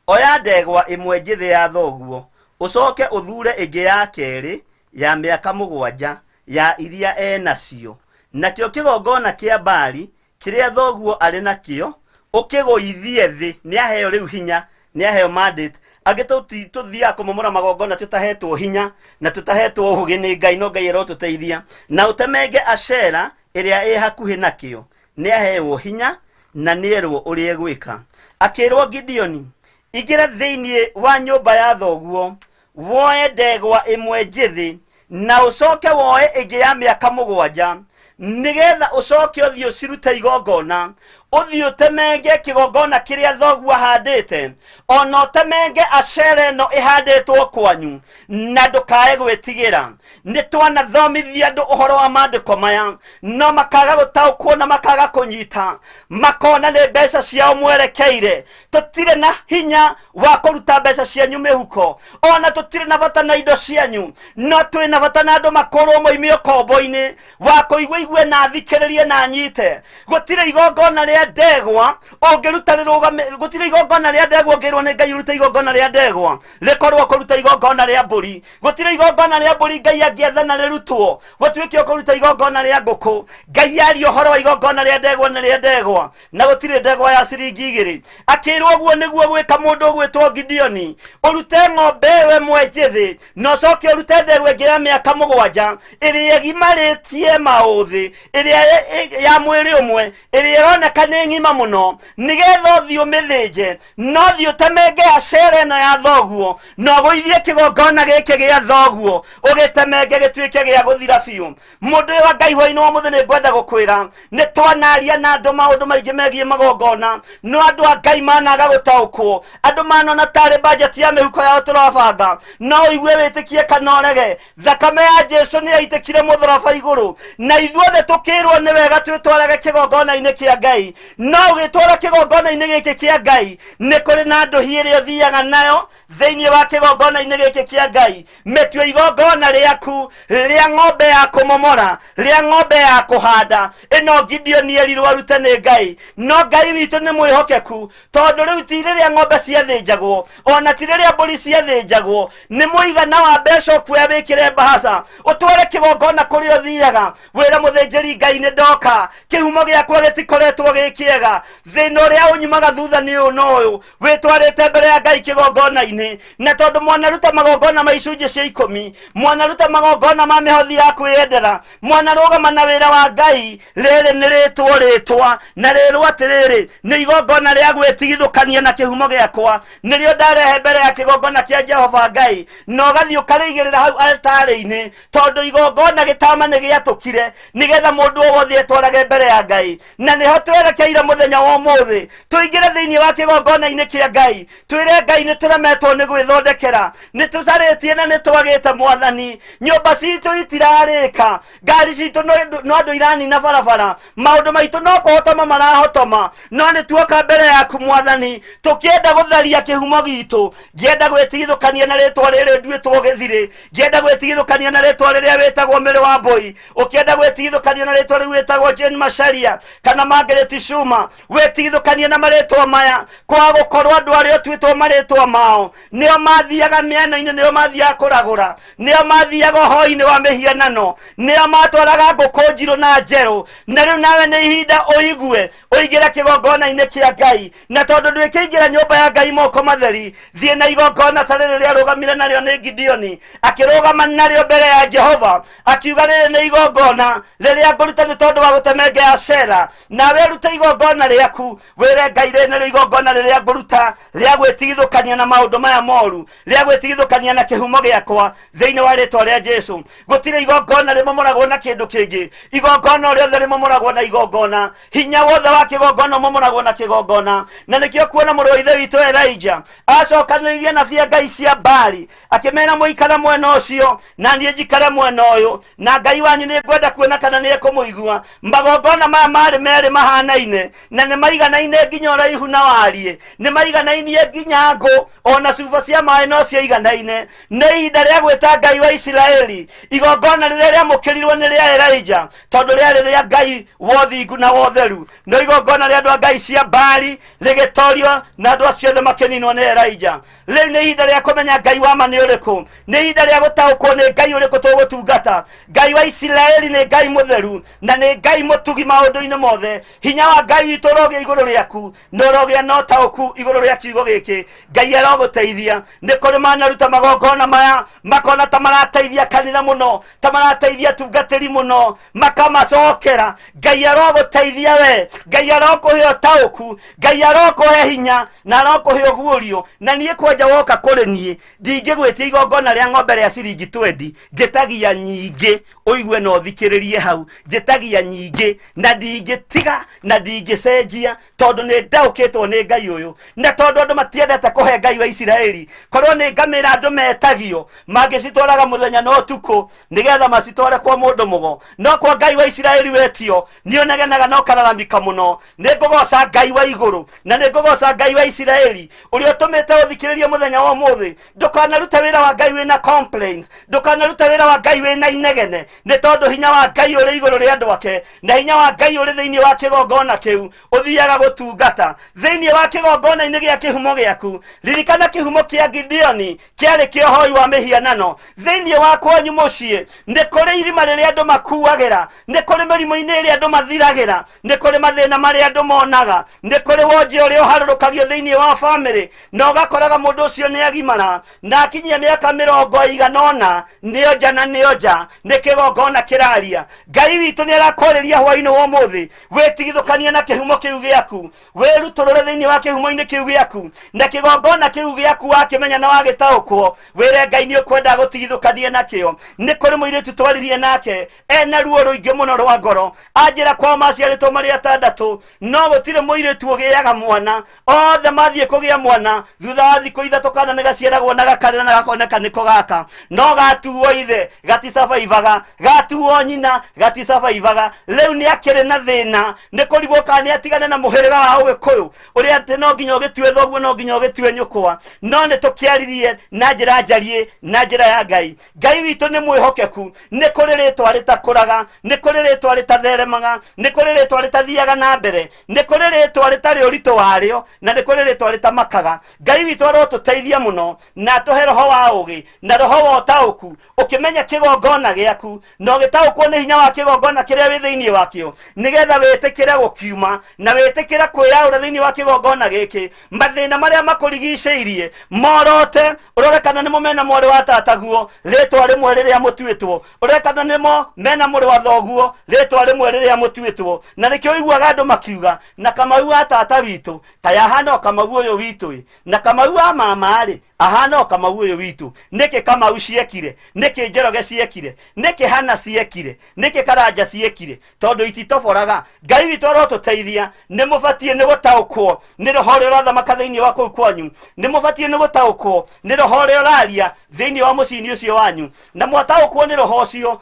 oya ndegwa ĩmwe njĩthĩ ya thoguo, ũcoke ũthure ĩngĩ ya kerĩ ya mĩaka 7 ya iria enacio, nakĩo kĩgongona kĩa Baali kĩrĩa thoguo arĩ nakĩo ũkĩgũithie thĩ. Nĩ aheo rĩu hinya, nĩ aheo mandate. Angĩ tũthiaga kũmomora magongona tũtahetwo hinya na tũtahetwo ũũgĩ nĩ Ngai, no Ngai arotũteithia. Na ũtemenge Ashera ĩrĩa ĩ hakuhĩ nakĩo. Nĩ aheo hinya na nĩerwo ũrĩa egwĩka. Akĩrwo Gideoni, ingĩra thĩinĩ wa nyũmba ya thoguo, woe ndegwa ĩmwe njĩthĩ na ũcoke woe ĩngĩ ya mĩaka 7, nĩgetha ũcoke ũthiĩ ũcirute igongona, ũthiĩ ũtemenge kĩgongona kĩrĩa thoguo ahandĩte, ona ũtemenge Ashera ĩno ĩhandĩtwo kwanyu, na ndũkae gwĩtigĩra. Nĩ twanathomithia andũ ũhoro wa maandĩko maya, no makaga gũtaũkwo na makaga kũnyita, makona nĩ mbeca ciao mwerekeire. Tũtirĩ na hinya wa kũruta mbeca cianyu mĩhuko, ona tũtirĩ na bata na indo cianyu, no twĩ na bata na andũ makorwo moime ũkombo-inĩ wa kũigua igue na thikĩrĩrie na nyite. Gũtirĩ igongona rĩa ndegwa ũngĩruta rĩrũgame, gũtirĩ igongona rĩa ndegwa ũngĩrwo nĩ Ngai ũrute igongona rĩa ndegwa rĩkorwo kũruta igongona rĩa mbũri. Gũtirĩ igongona rĩa mbũri Ngai angĩethana rĩrutwo gũtuĩke kũruta igongona rĩa ngũkũ. Ngai aria ũhoro wa igongona rĩa ndegwa na rĩa ndegwa, na gũtirĩ ndegwa ya ciringi 2. Akĩrwo ũguo nĩguo gwĩka mũndũ ũgwĩtwo Gideoni, ũrute ng'ombe ĩyo ĩmwe njĩthĩ na ũcoke ũrute ndegwa ĩngĩ ya mĩaka 7 ĩrĩa ĩgimarĩtie maũthĩ, ĩrĩa ya mwĩrĩ ũmwe, ĩrĩa ĩroneka nĩ ng'ima mũno, nĩgetha ũthiĩ ũmĩthĩnje. No thiĩ ũtemenge Ashera ĩno ya thoguo na ũgũithie kĩgongona gĩkĩ gĩa thoguo, ũgĩtemenge gĩtuĩke gĩa gũthira biũ. Mũndũ ũyũ wa Ngai hwaĩ-inĩ wa mũthĩ nĩngwenda gũkwĩra, nĩ twanaria na andũ maũndũ maingĩ megiĩ magongona, no andũ a Ngai managa gũtaũkwo. Andũ manona tarĩ budget ya mĩhuko yao tũrabanga, no ũigue wĩtĩkie kana ũrege. Thakame ya Jesu nĩ yaitĩkire mũtharaba igũrũ, na ithuothe tũkĩrwo nĩ wega twĩtwarage kĩgongona-inĩ kĩa Ngai. No ũgĩtwara kĩgongona-inĩ gĩkĩ kĩa Ngai, nĩ kũrĩ na ndũhi ĩrĩa ũthiaga nayo thĩinĩ wa kĩgongona-inĩ gĩkĩ kĩa Ngai. Mĩtue igongona rĩaku rĩa ng'ombe ya kũmomora, rĩa ng'ombe ya kũhanda, ĩno Gideoni erirwo arute nĩ Ngai. No Ngai witũ nĩ mwĩhokeku, tondũ rĩu ti rĩrĩa ng'ombe ciathĩnjagwo, ona ti rĩrĩa mbũri ciathĩnjagwo, nĩ mũigana wa mbeca ũkuoya wĩkĩre mbahaca ũtware kĩgongona kũrĩa ũthiaga, wĩra mũthĩnjĩri Ngai nĩ ndoka, kĩhumo gĩakwa gĩtikoretwo gĩ kĩega. Thĩna ũrĩa ũnyumaga thutha nĩ ũyũ n'ũyũ, wĩtwarĩte mbere ya Ngai kĩgongona-inĩ, na tondũ mwanaruta magongona ma icunjĩ cia 10, mwanaruta magongona ma mĩhothi ya kwĩyendera, mwanarũgama na wĩra wa Ngai, rĩrĩ nĩ rĩtwa na rĩrwo atĩrĩrĩ, nĩ igongona rĩa gwĩtigithũkania na kĩhumo gĩakwa, nĩrĩo ndarehe mbere ya kĩgongona kĩa Jehova Ngai, na ũgathiĩ ũkarĩigĩrĩra hau altarĩ-inĩ, tondũ igongona gĩtama nĩ gĩatũkire nĩgetha mũndũ o wothe etwarage mbere ya Ngai. Na nĩho twerekeire twerekeire muthenya wa umuthi tuingire thiini wa kigongona-ini kia Ngai twire Ngai ni turemetwo ni gwithondekera ni tucaritie na ni twagite Mwathani nyumba citu itirarika ngari citu no andu iranina barabara maundu maitu no kuhotoma marahotoma no ni tuoka mbere yaku Mwathani tukienda gutharia kihumo gitu ngienda gwitigithukania na ritwa riri nduitwo githiri ngienda gwitigithukania na ritwa riria witagwo Mary Wambui ukienda gwitigithukania na ritwa riu witagwo Jane Macharia kana Margaret Cuma witigithukania na maritwa maya kwa gukorwo andu aria twitwo maritwa mao nio mathiaga miena-ini nio mathiaga kuragura nio mathiaga hoi-ini wa mihianano nio matwaraga nguku njiru na njeru na riu nawe ni ihinda uigue uingira kigongona-ini kia Ngai na tondu ndwikiingira nyumba ya Ngai moko matheri thie na igongona ta riri riarugamire nario ni Gideoni akirugama nario mbere ya Jehova akiuga riri ni igongona riria nguruta ni tondu wa gutemenge Ashera nawe ruta igongona riaku wire Ngai riri ni igongona riria nguruta ria gwitigithukania na maundu maya moru ria gwitigithukania na kihumo giakwa thiini wa ritwa ria Jesu gutire igongona rimomoragwo na kindu kingi igongona riothe rimomoragwo na igongona hinya wothe wa kigongona momoragwo na kigongona na nikio kuona mũrũ wa ithe witũ Elijah acokanĩrĩirie nabii Ngai cia Baali akimena muikara mwena ucio na niĩ njikare mwena ũyũ na Ngai wanyu nĩ ngwenda kuona kana nĩ ekũmũigua magongona maya marĩ merĩ mahanaine na nĩ maiganaine nginya ũraihu na wariĩ nĩ maiganainie nginya ngũ ona cuba cia maĩ no ciaiganaine nĩ ihinda rĩa gwĩta Ngai wa Isiraeli igongona rĩrĩa rĩamũkĩrirwo nĩ rĩa Elijah tondũ rĩarĩ rĩa Ngai wa ũthingu na wa ũtheru no igongona rĩa andũ a Ngai cia Baali rĩgĩtorio na andũ acio othe makĩninwo nĩ Elijah rĩu nĩ ihinda rĩa kũmenya Ngai wa ma nĩ ũrĩkũ nĩ ihinda rĩa gũtaũkwo nĩ Ngai ũrĩkũ tũgũtungata Ngai wa Isiraeli nĩ Ngai mũtheru na nĩ Ngai mũtugi maũndũ-inĩ mothe hinya wa Ngai witũ ũrogĩa igũrũ rĩaku na ũrogĩa na ũtaũku igũrũ rĩa kiugo gĩkĩ Ngai arogũteithia nĩ kũrĩ manaruta magongona maya makona ta marateithia kanitha mũno ta marateithia tungatĩri mũno makamacokera Ngai arogũteithia we Ngai arokũhe ũtaũku Ngai arokũhe hinya na arokũhe ũguũrio na niĩ kwanja woka kũrĩ niĩ ndingĩgwĩtia igongona rĩa ng'ombe rĩa ciringi 20 ngĩtagia nyingĩ ũigue na ũthikĩrĩrie hau njĩtagia nyingĩ na ndingĩtiga na ndingĩcenjia tondũ nĩ ndaũkĩtwo nĩ Ngai ũyũ na tondũ andũ matiendete kũhe Ngai wa Isiraeli korwo nĩ ngamĩra andũ metagio mangĩcitwaraga mũthenya na ũtukũ nĩgetha macitware kwa mũndũ mũgo no kwa Ngai wa Isiraeli wetio nĩ ũnegenaga no kararamika mũno nĩ ngũgoca Ngai wa igũrũ na nĩ ngũgoca Ngai wa Isiraeli ũrĩa ũtũmĩte ũthikĩrĩrie mũthenya wa ũmũthĩ ndũkanarute wĩra wa Ngai wĩna complaints ndũkanarute wĩra wa Ngai wĩna inegene nĩ tondũ hinya wa Ngai ũrĩ igũrũ rĩa andũ ake na hinya wa Ngai ũrĩ thĩinĩ wa kĩgongona kĩu ũthiaga gũtungata thĩinĩ wa kĩgongona-inĩ gĩa kĩhumo gĩaku ririkana kĩhumo kĩa Gideoni kĩarĩ kĩohoi wa mĩhianano thĩinĩ wa kwanyu mũciĩ nĩ kũrĩ irima rĩrĩa andũ makuagĩra nĩ kũrĩ mĩrimũ-inĩ ĩrĩa andũ mathiragĩra nĩ kũrĩ mathĩna marĩa andũ monaga nĩ kũrĩ wonje ũrĩa ũharũrũkagio thĩinĩ wa bamĩrĩ na ũgakoraga mũndũ ũcio nĩ agimara na akinyia mĩaka 100 nĩo nja na nĩo nja nĩ kĩgongona kĩraria Ngai witũ nĩ arakũrĩria hwaĩ-inĩ wa ũmũthĩ wĩtigithũkanie na kĩhumo kĩu gĩaku wĩrutũrũre thĩinĩ wa kĩhumo-inĩ kĩu gĩaku na kĩgongona kĩu gĩaku wakĩmenya na wagĩtaũkwo wĩre Ngai nĩ ũkwenda gũtigithũkanie nakĩo nĩ kũrĩ mũirĩtu twaririe nake ena ruo rũingĩ mũno rwa ngoro anjĩra kwa maciarĩtwo marĩ 6 no gũtirĩ mũirĩtu ũgĩaga mwana othe mathiĩ kũgĩa mwana thutha wa thikũ 3 kana nĩ gaciaragwo na gakarĩra na gakoneka nĩko gaka no gatuo ithe gaticabaivaga gatuo nyina gaticabaivaga rĩu nĩ akĩrĩ na thĩna nĩ kũrigwo kana nĩ atigane na mũhĩrĩga wa Ũgĩkũyũ ũrĩa atĩ no nginya ũgĩtue thoguo no nginya ũgĩtue nyũkwa no nĩ tũkĩaririe na njĩra njariĩ na njĩra ya Ngai Ngai witũ nĩ mwĩhokeku nĩ kũrĩ rĩtwa rĩtakũraga nĩ kũrĩ rĩtwa rĩtatheremaga nĩ kũrĩ rĩtwa rĩtathiaga na mbere nĩ kũrĩ rĩtwa rĩtarĩ ũritũ warĩo na nĩ kũrĩ rĩtwa rĩtamakaga Ngai witũ arotũteithia mũno na atũhe roho wa ũgĩ na roho wa ũtaũku ũkĩmenya kĩgongona gĩaku na ũgĩtaũkwo nĩ hinya wa kĩgongona kĩrĩa wĩ thĩinĩ wakĩo nĩgetha wĩtĩkĩre gũkiuma na wĩtĩkĩre kwĩyaũra thĩinĩ wa kĩgongona gĩkĩ mathĩna marĩa makũrigicĩirie morote ũrore kana nĩmo mena mwarĩ wa tataguo rĩtwa rĩmwe rĩrĩa mũtuĩtwo ũrore kana nĩmo mena mũrĩ wa thoguo rĩtwa rĩmwe rĩrĩa mũtuĩtwo na nĩkĩo iguaga andũ makiuga na Kamau wa tata witũ kaya hana Kamau ũyũ witũ na Kamau wa mama rĩ ahana kama uyo witu neke kama uciekire neke Njoroge ciekire neke Hana ciekire neke Karanja ciekire tondu ititoboraga Ngai witu arotuteithia ni mubatie ni gutaukwo ni roho ria rathamaka thiini wa kuu kwanyu ni mubatie ni gutaukwo ni roho ria raria thiini wa mucini ucio wanyu na mwataukwo ni roho ucio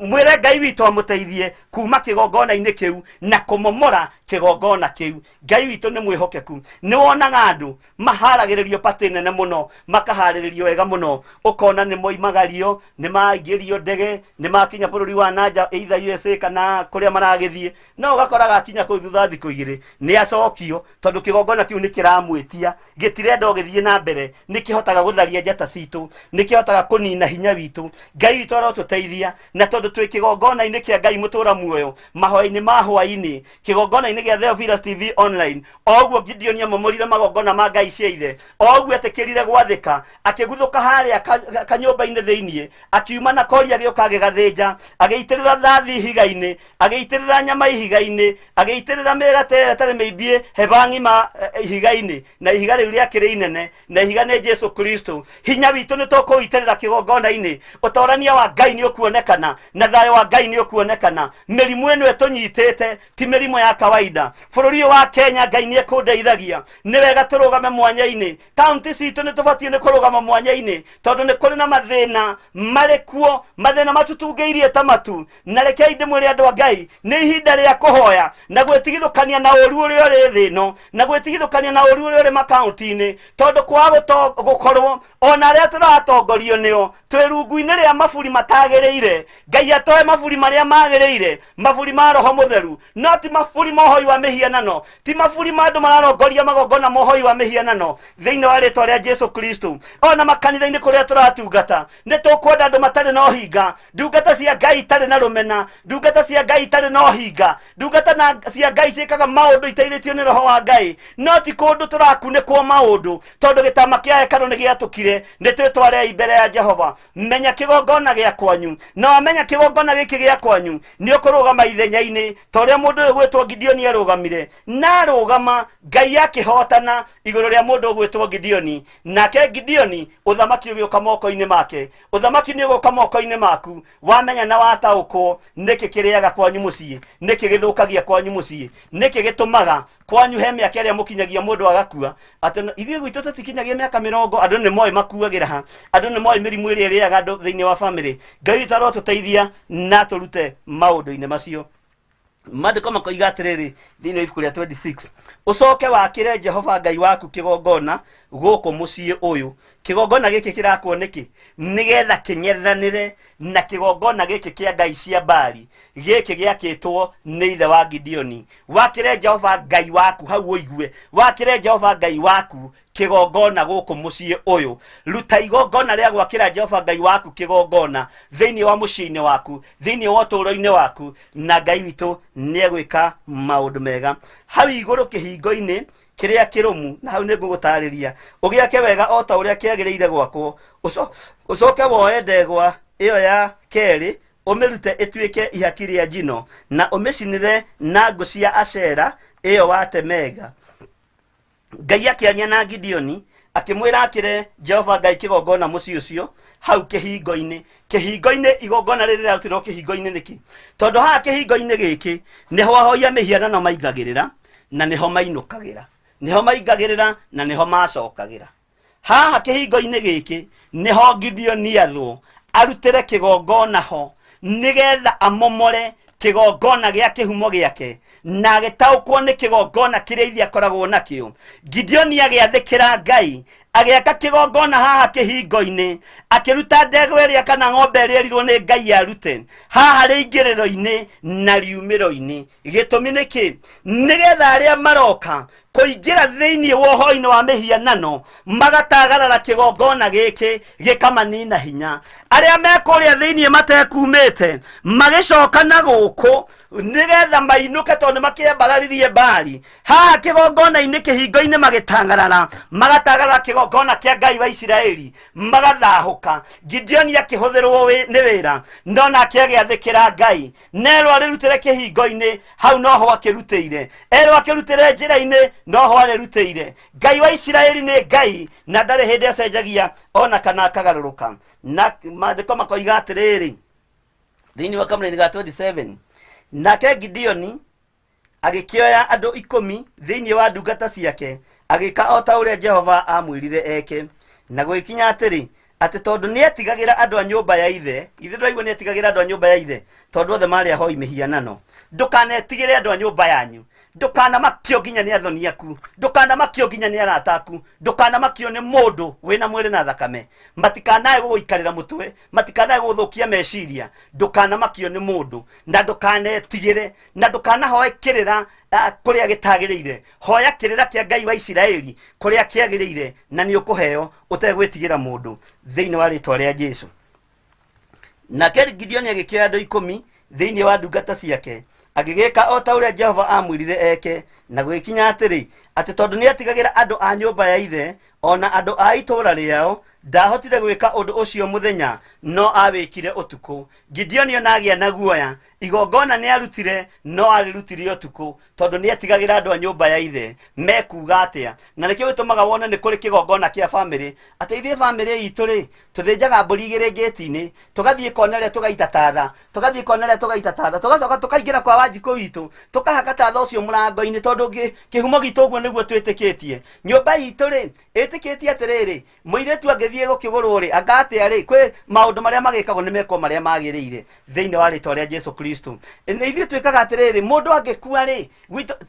mwire Ngai witu amuteithie kuma kigongona-ini kiu na kumomora kigongona kiu. Ngai witu ni mwihokeku ni wonaga andu maharagiririo pati nene muno makahariririo wega muno ukona ni moimagario ni maingirio ndege ni makinya bururi wa nanja either USA kana kuria maragithie no ugakoraga akinya kuu thutha thiku igiri ni acokio tondu kigongona kiu ni kiramwitia gitirenda githie na mbere ni kihotaga gutharia njata citu ni kihotaga kunina hinya witu. Ngai witu arotuteithia na tondu twi kigongona-ini kia Ngai mutura muoyo mahoya-ini ma hwaini kigongona-ini gia Theophilus TV online oguo Gideon amomorire magongona ma Ngai ciaithe oguo etekirire gwathika akiguthuka haria kanyumba-ini thiini akiuma na koria gioka gigathinja ageitirira thathi ihiga-ini ageitirira nyama ihiga-ini ageitirira migate tare meibie hebang'ima ihiga-ini na ihiga riu riakiri inene na ihiga ni Jesu Kristo. Hinya witu ni tukuitirira kigongona-ini utorania wa Ngai ni ukuonekana na thayo wa Ngai ni ukuonekana. Mirimu ino etunyitite ti mirimu ya kawaida. Bururi wa Kenya Ngai ni ekundeithagia ni wega turugame mwanya-ini kaunti citu ni tubatie ni kurugama mwanya-ini tondu ni kuri na mathina marikuo mathina matutungeirie ta matu na rekei ndimwire andu a Ngai ni ihinda ria kuhoya na gwitigithukania na uru uria uri thino na gwitigithukania na uru uria uri makaunti-ini tondu kwaga gukorwo ona aria turatongorio nio twi rungu-ini ria maburi matagiriire. Ngai atoe maburi maria magiriire maburi ma roho mutheru no ti maburi mohoi wa mihianano ti maburi ma andu mararongoria magongona mohoi wa mihianano thiini wa ritwa ria Jesu Kristo. Ona makanitha-ini kuria turatungata ni tukwenda andu matari na uhinga ndungata cia Ngai itari na rumena ndungata cia Ngai itari na uhinga ndungata cia Ngai ciikaga maundu iteithitio ni roho wa Ngai no ti kundu turakunikwo maundu tondu gitama kia hekalu ni giatukire ni twitware imbere ya Jehova. Menya kigongona gia kwanyu no amenya kigongona giki gia kwanyu ni ukurugama ithenya-ini toria mundu uyu gwitwo Gideon arugamire na rugama Ngai akihotana iguru ria mundu gwitwo Gideon nake Gideon uthamaki ugiuka moko-ini make uthamaki ni uguka moko-ini maku wamenya na wataukwo niki kiriaga kwanyu mucii niki githukagia kwanyu mucii niki gitumaga kwanyu he miaka iria mukinyagia mundu agakua ati ithuĩ gwitũ tutikinyagia miaka 40 andu ni moi makuagira ha andu ni moi mirimu iria iriaga andu thiini wa family. Ngai witũ arotuteithia na turute maundu-ini macio. Maandĩko makoiga atĩrĩrĩ thĩinĩ wa ibuku rĩa 26 ucoke wakĩre Jehova Ngai waku kigongona gũkũ mũciĩ ũyũ. Kigongona gĩkĩ kĩrakwo nĩkĩ? Nĩgetha kĩng'ethanĩre na kigongona gĩkĩ kĩa ngai cia Baali gĩkĩ gĩakĩtwo nĩ ithe wa Gideon. Wakĩre Jehova Ngai waku hau ũigue wakĩre Jehova Ngai waku kigongona gũkũ mũciĩ ũyũ. Ruta igongona rĩa gwakĩra Jehova Ngai waku kigongona thĩinĩ wa mũciĩ-inĩ waku thĩinĩ wa ũtũũro-inĩ waku na Ngai witũ nĩegwĩka maũndũ mega. Hau igũrũ kĩhingo-inĩ kiria kirumu na hau ni ngugutariria ugiake wega o ta uria kiagiriire gwakwo ucoke woe ndegwa iyo ya keri umirute ituike ihaki ria njino na umicinire na ngũ cia Ashera iyo watemega. Ngai akiaria na Gideon akimwira akire Jehova Ngai kigongona mũciĩ ũcio hau kihingo-inĩ igongona rĩrĩ rĩarutirwo kihingo-inĩ nĩkĩ? Tondu haha kihingo-inĩ gĩkĩ niho ahoia mihianano maigagĩrĩra na niho mainũkagĩra niho maigagĩrĩra na niho macokagĩra. Haha kihingo-inĩ gĩkĩ niho Gideon athwo arutire kigongona ho nigetha amomore kigongona gĩa kĩhumo gĩake na gĩtaũkwo nĩ kigongona kĩrĩa ithe akoragwo nakĩo. Gideon agĩathĩkĩra Ngai agiaka kigongona haha kihingo-inĩ akiruta ndegwa ĩrĩa kana ng'ombe ĩrĩa erirwo nĩ Ngai arute haha rĩingĩrĩro-inĩ na riumĩro-inĩ. Gĩtũmi nĩkĩ? Nĩgetha arĩa maroka kuingira thiini wa ũhoro-inĩ wa mihianano magatagarara kigongona gĩkĩ gĩkamanina hinya. Arĩa mekuria thiini matekumĩte magicoka na gũkũ nigetha mainũke tondũ makĩambararirie Baali haha kigongona-inĩ kĩhingo-inĩ magĩtangarara magatagarara kigongona kĩa Ngai wa Isiraeli magathahũka. Gideon akĩhũthĩrwo nĩ wĩra no nake agĩathĩkĩra Ngai nerwo arĩrutĩre kĩhingo-inĩ hau noho akĩrutĩire erwo akĩrutĩre njĩra-inĩ no ho arerutĩire. Ngai wa Isiraeli nĩ Ngai na ndarĩ hĩndĩ acenjagia ona kana akagarũrũka. Na maandĩko makoiga atĩrĩrĩ thĩinĩ wa Kamũra-inĩ ga 27, nake Gideoni agĩkĩoya andũ 10 thĩinĩ wa ndungata ciake, agĩka o ta ũrĩa Jehova amwĩrire eke, na gũgĩkinya atĩrĩ atĩ tondũ nĩetigagĩra andũ a nyũmba ya ithe, ithe ndũraigua nĩetigagĩra andũ a nyũmba ya ithe, tondũ othe marĩ ahoi mĩhianano. Ndũkanetigĩre andũ a nyũmba yanyu, ndũkanamakio nginya nĩ athoni aku, ndũkanamakio nginya nĩ arata aku, ndũkanamakio nĩ mũndũ wĩna mwĩrĩ na thakame. Matikanae gũgũikarĩra mũtwe, matikanae gũgũthũkia meciria, ndũkanamakio nĩ mũndũ, na ndũkanetigĩre, na ndũkanahoe kĩrĩra kũrĩa gĩtagĩrĩire. Hoya kĩrĩra kĩa Ngai wa Isiraeli kũrĩa kĩagĩrĩire, na nĩ ũkũheo ũtegwĩtigĩra mũndũ thĩinĩ wa rĩĩtwa rĩa Jesũ. Nake Gideoni agĩkĩoya andũ 10 thĩinĩ wa ndungata ciake, agĩgĩka o ta ũrĩa Jehova amwĩrire eke, na gũgĩkinya atĩrĩ atĩ tondũ nĩetigagĩra andũ a nyũmba ya ithe ona andũ a itũũra rĩao, ndahotire gwĩka ũndũ ũcio mũthenya, no awĩkire ũtukũ. Gideoni ona agĩa na guoya, igongona nĩ arutire no arĩrutire ũtukũ, tondũ nĩetigagĩra andũ a nyũmba ya ithe mekuga atĩa. Na nĩkĩo gĩtũmaga wone nĩ kũrĩ kĩgongona kĩa bamĩrĩ, atĩ ithuĩ bamĩrĩ itũ rĩ, tũthĩnjaga mbũri 2 ngĩti-inĩ, tũgathiĩ kona rĩa tũgaita tatha, tũgathiĩ kona rĩa tũgaita tatha, tũgacoka tũkaingĩra kwa Wanjikũ witũ, tũkahaka tatha ũcio mũrango-inĩ, tondũ kĩhumo gitũ ũguo nĩguo twĩtĩkĩtie. Nyũmba itũ rĩ ĩtĩkĩtie atĩrĩrĩ, mũirĩtu angĩthiĩ gũkĩgũrwo rĩ, anga atĩa rĩ, kwĩ maũndũ marĩa magĩkagwo nĩ mekwo marĩa magĩrĩire thĩinĩ wa rĩĩtwa rĩa Jesũ Kristo. Ithuĩ twĩkaga atĩrĩrĩ, mũndũ angĩkua rĩ,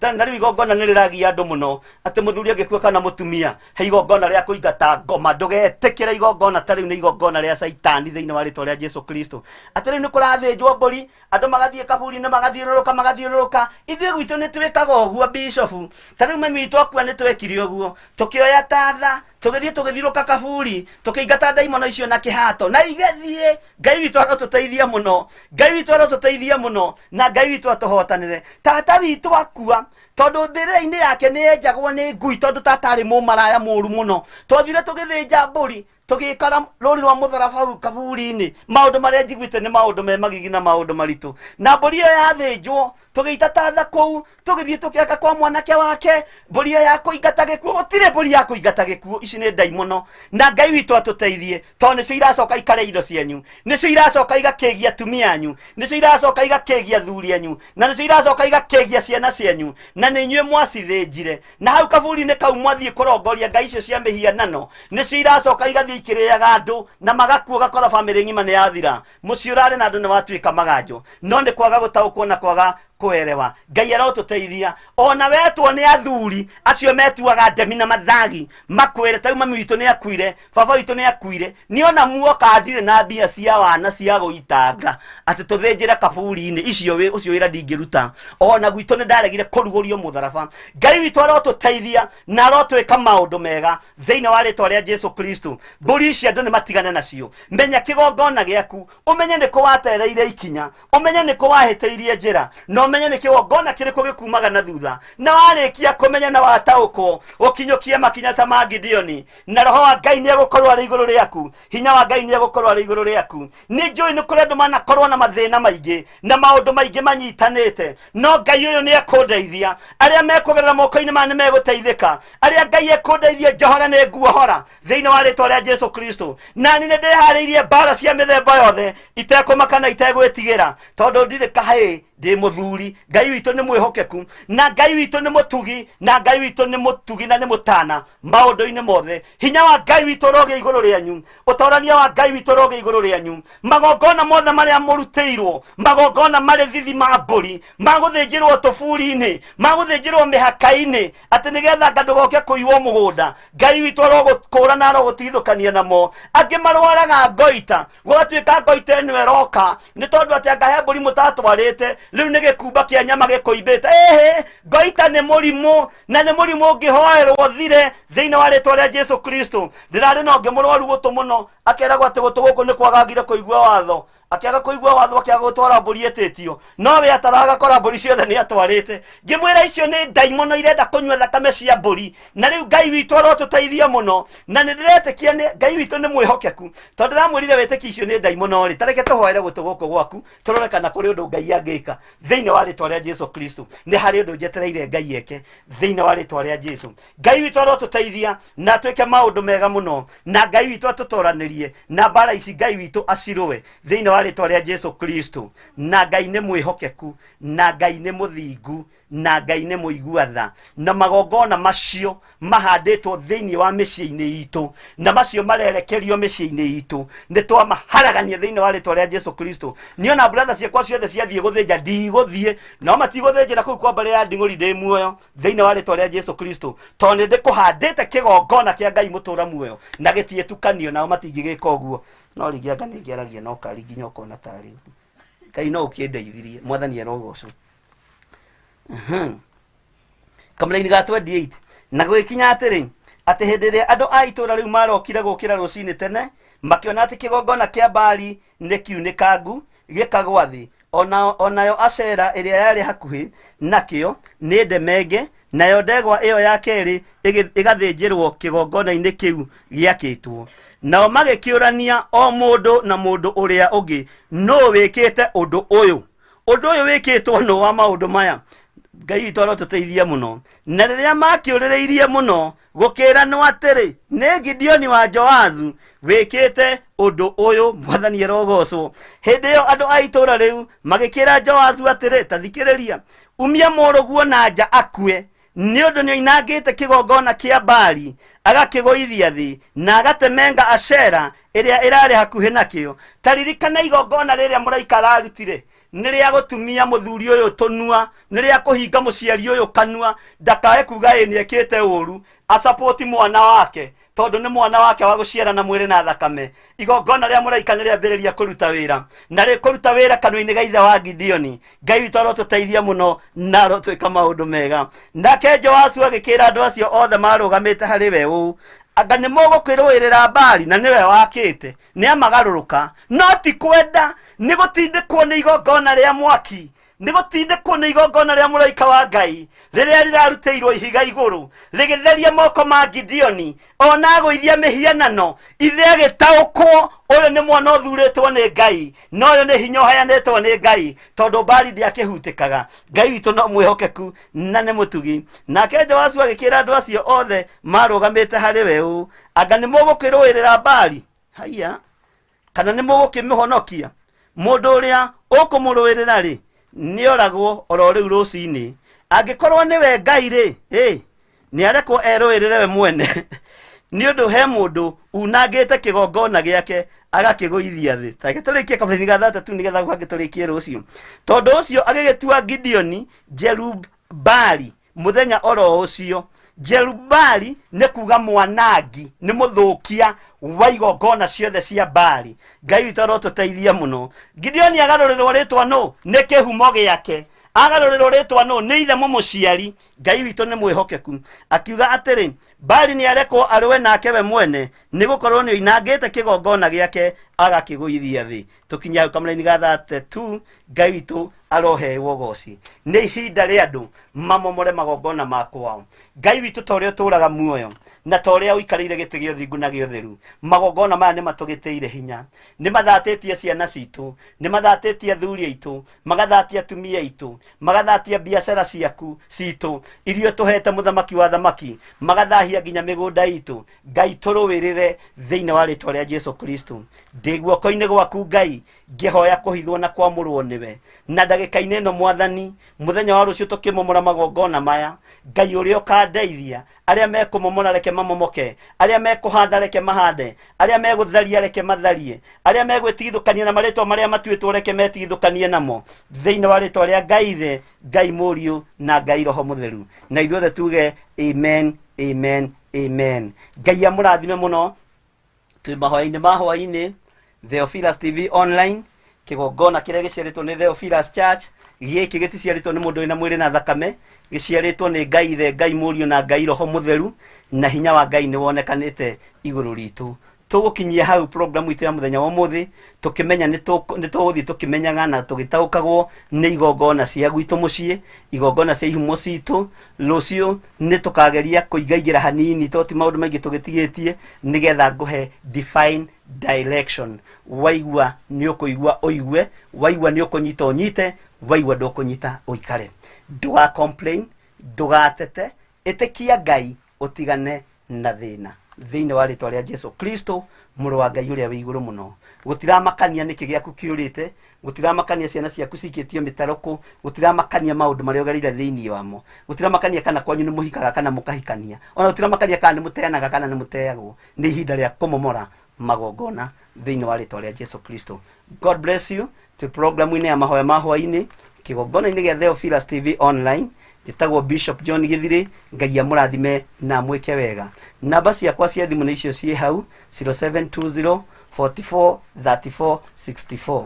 na rĩu igongona nĩ rĩragia andũ mũno, atĩ mũthuri angĩkua kana mũtumia, he igongona rĩa kũingata ngoma. Ndũgetĩkĩre igongona ta rĩu, nĩ igongona rĩa Saitani thĩinĩ wa rĩĩtwa rĩa Jesũ Kristo. Atĩ rĩu nĩ kũrathĩnjwo mbũri, andũ magathiĩ kaburi-inĩ magathiũrũrũka. Ithuĩ gwitũ nĩ twĩkaga ũguo bishopu. Ta rĩu mami witũ akua nĩ twekire ũguo, tũkĩoya tatha, tũgĩthiĩ tũgĩthiũrũka kaburi, tũkĩingata ndaimono icio na kĩhato, na igĩthiĩ. Ngai witũ arotũteithia mũno, Ngai witũ arotũteithia mũno, na Ngai witũ atũhotanĩre. Tata witũ akua, tondũ mbĩrĩra-inĩ yake nĩ enjagwo nĩ ngui, tondũ tata arĩ mũmaraya mũũru mũno. Twathire tũgĩthĩnja mbũri, tũgĩikara rũri rwa mũtharaba hau kaburi-inĩ. Maũndũ marĩa njiguĩte nĩ maũndũ me magigi na maũndũ maritũ. Na mbũri ĩyo yathĩnjwo, tũgĩita tatha kũu, tũgĩthiĩ tũkĩaka kwa mwanake wake, mbũri ĩyo ya kũingata gĩkuũ. Gũtirĩ mbũri ya kũingata gĩkuũ, ici nĩ ndaimono. Na Ngai witũ atũteithie, tondũ nĩcio iracoka ikare indo cianyu, nĩcio iracoka igakĩgia atumia anyu, nĩcio iracoka igakĩgia athuri anyu, na nĩcio iracoka igakĩgia ciana cianyu, na nĩ inyuĩ mwacithĩnjire. Na hau kaburi-inĩ kau mwathiĩ kũrongoria ngai icio cia mĩhianano, nĩcio iracoka igathiĩ ikĩrĩaga andũ na magakuo, ũgakora bamĩrĩ ng'ima nĩ yathira. Mũciĩ ũrarĩ na andũ nĩ watuĩka maganjo, no nĩ kwaga gũtaũkwo na kwaga kũerewa. Ngai arotũteithia. Ona wetwo nĩ athuri acio metuaga ndemi na mathagi, makwĩre ta mami witũ nĩ akuire, baba witũ nĩ akuire, nĩ ona muoka ndirĩ na mbia cia wana cia gũitanga atĩ tũthĩnjĩre kaburi-inĩ. Icio ũcio wĩra ndingĩruta. Ona gwitũ nĩ ndaregire kũrugũrio mũtharaba. Ngai witũ arotũteithia na arotwĩka maũndũ mega thĩinĩ wa rĩĩtwa rĩa Jesũ Kristo. Mbũri ici andũ nĩ matigane nacio. Menya kĩgongona gĩaku, ũmenye nĩ kũ watereire ikinya, ũmenye nĩ kũ wahĩtĩirie njĩra, no menye nĩ kĩgongona kĩrĩkũ gĩkumaga na thutha. Na warĩkia kũmenya na wataũkwo, ũkinyũkie makinya ta ma Gideoni, na roho wa Ngai nĩ egũkorwo arĩ igũrũ rĩaku, hinya wa Ngai nĩ egũkorwo arĩ igũrũ rĩaku. Nĩ njũĩ nĩ kũrĩ andũ manakorwo na mathĩna maingĩ na maũndũ maingĩ manyitanĩte, no Ngai ũyũ nĩ ekũndeithia. Arĩa mekũgerera moko-inĩ maya nĩ megũteithĩka. Arĩa Ngai ekũndeithia njohora nĩ nguohora thĩinĩ wa rĩĩtwa rĩa Jesũ Kristo. Na nĩ ndĩharĩirie mbara cia mĩthemba yothe, itekũmaka na itegwĩtigĩra, tondũ ndirĩ kahĩĩ, ndĩ mũthuri. Ngai witũ nĩ mwĩhokeku, na Ngai witũ nĩ mũtugi, na Ngai witũ nĩ mũtugi na nĩ mũtana maũndũ-inĩ mothe. Hinya wa Ngai witũ ũrogĩa igũrũ rĩanyu, ũtorania wa Ngai witũ ũrogĩa igũrũ rĩanyu. Magongona mothe marĩa mũrutĩirwo, magongona marĩ thithi ma mbũri, magũthĩnjĩrwo tũburi-inĩ, magũthĩnjĩrwo mĩhaka-inĩ, atĩ nĩgetha nga ndũgoke kũiywo mũgũnda, Ngai witũ arogũkũra na arogũtigithũkania namo. Angĩ marwaraga ngoita, gũgatuĩka ngoita ĩno ĩroka nĩ tondũ atĩ anga he mbũri mũtatwarĩte, rĩu nĩ gĩkumba kĩa nyama gĩkũimbĩte. Ngoita nĩ mũrimũ, na nĩ mũrimũ ũngĩhoerwo thire thĩinĩ wa rĩĩtwa rĩa Jesũ Kristo. Ndĩrarĩ na ũngĩ mũrwaru gũtũ mũno, akeragwo atĩ gũtũ gũkũ nĩ kwagagire kũigua watho, akiaga kuigua watho akiaga gutwara mburi etetio nowe ataraga kora mburi ciothe ni atwarite ngimwira icio ni ndaimono irenda kunywa thakame cia mburi na riu Ngai witu arotuteithia muno na nindiretekia ni Ngai witu ni mwihokeku tondu ndamwirire weteki icio ni ndaimono ri tareke tuhoere gutu guku gwaku turore kana kuri undu Ngai angika thiini wa ritwa ria Jesu Kristo ni hari undu njetereire Ngai eke thiini wa ritwa ria Jesu Ngai witu arotuteithia na twike maundu mega muno na Ngai witu atutoranirie na bara ici Ngai witu acirwe thiini wa ritwa ria Jesu Kristo na Ngai ni mwihokeku na Ngai ni muthingu na Ngai ni muiguatha na magongona macio mahanditwo thiini wa micii-ini itu na macio marerekerio micii-ini itu ni twamaharagania thiini wa ritwa ria Jesu Kristo niona brother ciakwa ciothe ciathie guthinja ndiguthie no matiguthinjira kuu kwa mbere ya nding'uri ndi muoyo thiini wa ritwa ria Jesu Kristo tondu ndi kuhandite kigongona kia Ngai mutura muoyo na gitietukanio nao matingigika uguo no ringi anga ningiaragia no kari nginya ukona tari Ngai no ukindeithirie mwathani arogocwo kamulaini ga 28 na gwikinya atiri ati hindi ria andu a itura riu marokire gukira rucini tene makiona ati kigongona kia Baali ni kiunikangu gikagwa thi onayo Ashera iria yari hakuhi nakio ni ndemenge nayo ndegwa iyo ya keri igathinjirwo kigongona-ini kiu giakitwo nao magikiurania o mundu na mundu uria ungi no wikite undu uyu wikitwo no wa maundu maya Ngai witu arotuteithia muno na riria makiurireirie muno gukira no atiri ni Gideoni wa Joazu wikite undu uyu mwathani arogocwo hindi yo andu a itura riu magikira Joazu atiri tathikiriria umia muruguo na nja akue ni undu ni inangite kigongona kia Baali agakigoithia thi na agatemenga Ashera iria irari hakuhi nakio taririkana igongona riria muraika ararutire niria gutumia muthuri uyu tunua niria kuhinga muciari uyu kanua ndakae kuga ni ekite uru a support mwana wake tondu ni mwana wake wa guciara na mwiri na thakame igongona ria muraika niria mbiriria kuruta wira na ri kuruta wira kanua-ini ga ithe wa Gideoni Ngai witu arotuteithia muno na arotwika maundu mega nake Joasu agikira andu acio othe marugamite hari we uu anga ni mugukwirwirira Baali na niwe wakite ni amagaruruka no ti kwenda ni gutindikwo ni igongona ria mwaki ni gutindikwo ni igongona ria muraika wa Ngai riria riraruteirwo ihiga iguru rigitheria moko ma Gideoni ona guithia mihianano ithe agitaukwo uyu ni mwana uthuritwo ni Ngai no uyu ni hinya uhayanitwo ni Ngai tondu Baali ndiakihutikaga Ngai witu no mwihokeku na ni mutugi nake Joasu agikira andu acio othe marugamite hari we uu anga ni mugukwirwirira Baali haya kana ni mugukimihonokia mundu uria ukumurwirira ri ni oragwo oro riu rucini angikorwo niwe Ngai ri ni arekwo erwirire we mwene ni undu he mundu unangite kigongona giake agakiguithia thi take turikie kameni ga 3 nigetha gwagiturikie rucio tondu ucio agigitua Gideoni Jerub-Baali muthenya oro ucio Jerub-Baali ni kuga mwanangi ni muthukia wa igongona ciothe cia Baali Ngai witu arotuteithia muno Gideoni agarurirwo ritwa no ni kihumo giake agarurirwo ritwa no ni ithe mumuciari Ngai witu ni mwihokeku akiuga atiri Baali ni arekwo arwe nake we mwene ni gukorwo ni inangite kigongona giake agakiguithia thi tukinya kamulaini ga 32 Ngai witu arohewo goci ni ihinda ria andu mamomore magongona makwao Ngai witu toria turaga muoyo na toria uikarire giti gio thingu na gio theru magongona maya ni matugiteire hinya ni mathatitie ciana citu ni mathatitie athuri aitu magathatia atumia aitu magathatia biashara ciaku citu irio tuhete muthamaki wa thamaki magathahia nginya migunda itu Ngai turuwirire thiini wa ritwa ria Jesu Kristo ndiguoko-ini gwaku Ngai ngihoya kuhithwo na kwamurwo niwe na ndagika-ini ino mwathani muthenya wa rucio tukimomora magongona maya Ngai uria ukandeithia aria mekumomora reke mamomoke aria mekuhanda reke mahande aria megutharia reke matharie aria megwitigithukania na maritwa maria matuitwo reke metigithukanie namo thiini wa ritwa ria Ngai ithe Ngai muriu na Ngai roho mutheru na ithuothe tuge amen amen amen Ngai amurathime muno twi mahoya-ini ma hwaini Theophilus TV online kigongona kiria giciaritwo ni Theophilus Church giki giticiaritwo ni mundu wina mwiri na thakame giciaritwo ni Ngai ithe Ngai muriu na Ngai roho mutheru na hinya wa Ngai ni wonekanite iguru ritu tugukinyia hau program itu ya muthenya wa muthi tukimenya ni tuguthi tukimenyaga na tugitaukagwo ni igongona cia gwitu mucii igongona cia ihumo citu rucio ni tukageria kuigagira hanini toti maundu maingi tugitigitie nigetha nguhe define direction. Waigua ni ukuigua uigue, waigua ni ukunyita unyite, waigua ndukunyita uikare. Nduga complain, ndugatete, itikia Ngai utigane na thina thiine wa ritwa ria Jesu Kristo muru wa Ngai uria wi iguru muno. Gutiramakania niki giaku kiurite, gutiramakania ciana ciaku cikitio mitaruku, gutiramakania maundu maria ugerire thiini wamo, gutiramakania kana kwanyu ni muhikaga kana mukahikania, ona gutiramakania kana ni muteanaga kana ni muteagwo. Ni ihinda ria kumomora magongona thiini wa ritwa ria Jesu Kristo. God bless you. To program ine ya mahoya mahwa-ini kigongona-ini gia Theophilus TV online jitagwo Bishop John Githiri. Ngai amurathime na mwike wega. Namba ciakwa cia thimu ni icio cie hau 0720 44 34 64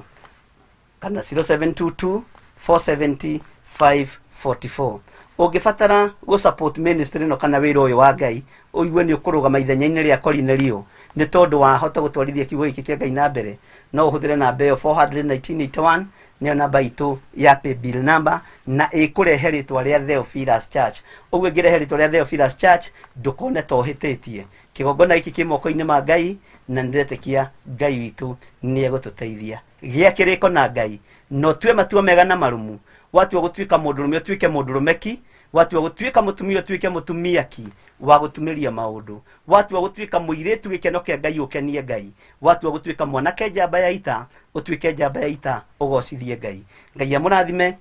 kana 0722 470 544. Ungibatara go support ministry no kana wira uyu wa Ngai uigue ni ukurugama ithenya-ini ria Cornelio ni tondu wa hota gutwarithia kiugo giki kia Ngai na mbere, no uhuthire namba yo 41981 niyo namba itu ya pay bill number na ikurehe ritwa ria Theophilus Church. Uguo ngirehe ritwa ria Theophilus Church ndukone tohititie kigongona giki ki moko-ini ma Ngai na ndiretekia Ngai witu ni egututeithia gia kiriko na Ngai. No tue matua mega na marumu, watu gutwika mundurume utwike mundurumeki, watu gutwika mutumia utwike mutumiaki wa gutumiria maundu, watu gutwika muiretu gikeno kia Ngai ukenie Ngai, watu gutwika mwanake njamba ya ita utwike njamba ya ita ugocithie Ngai. Ngai amurathime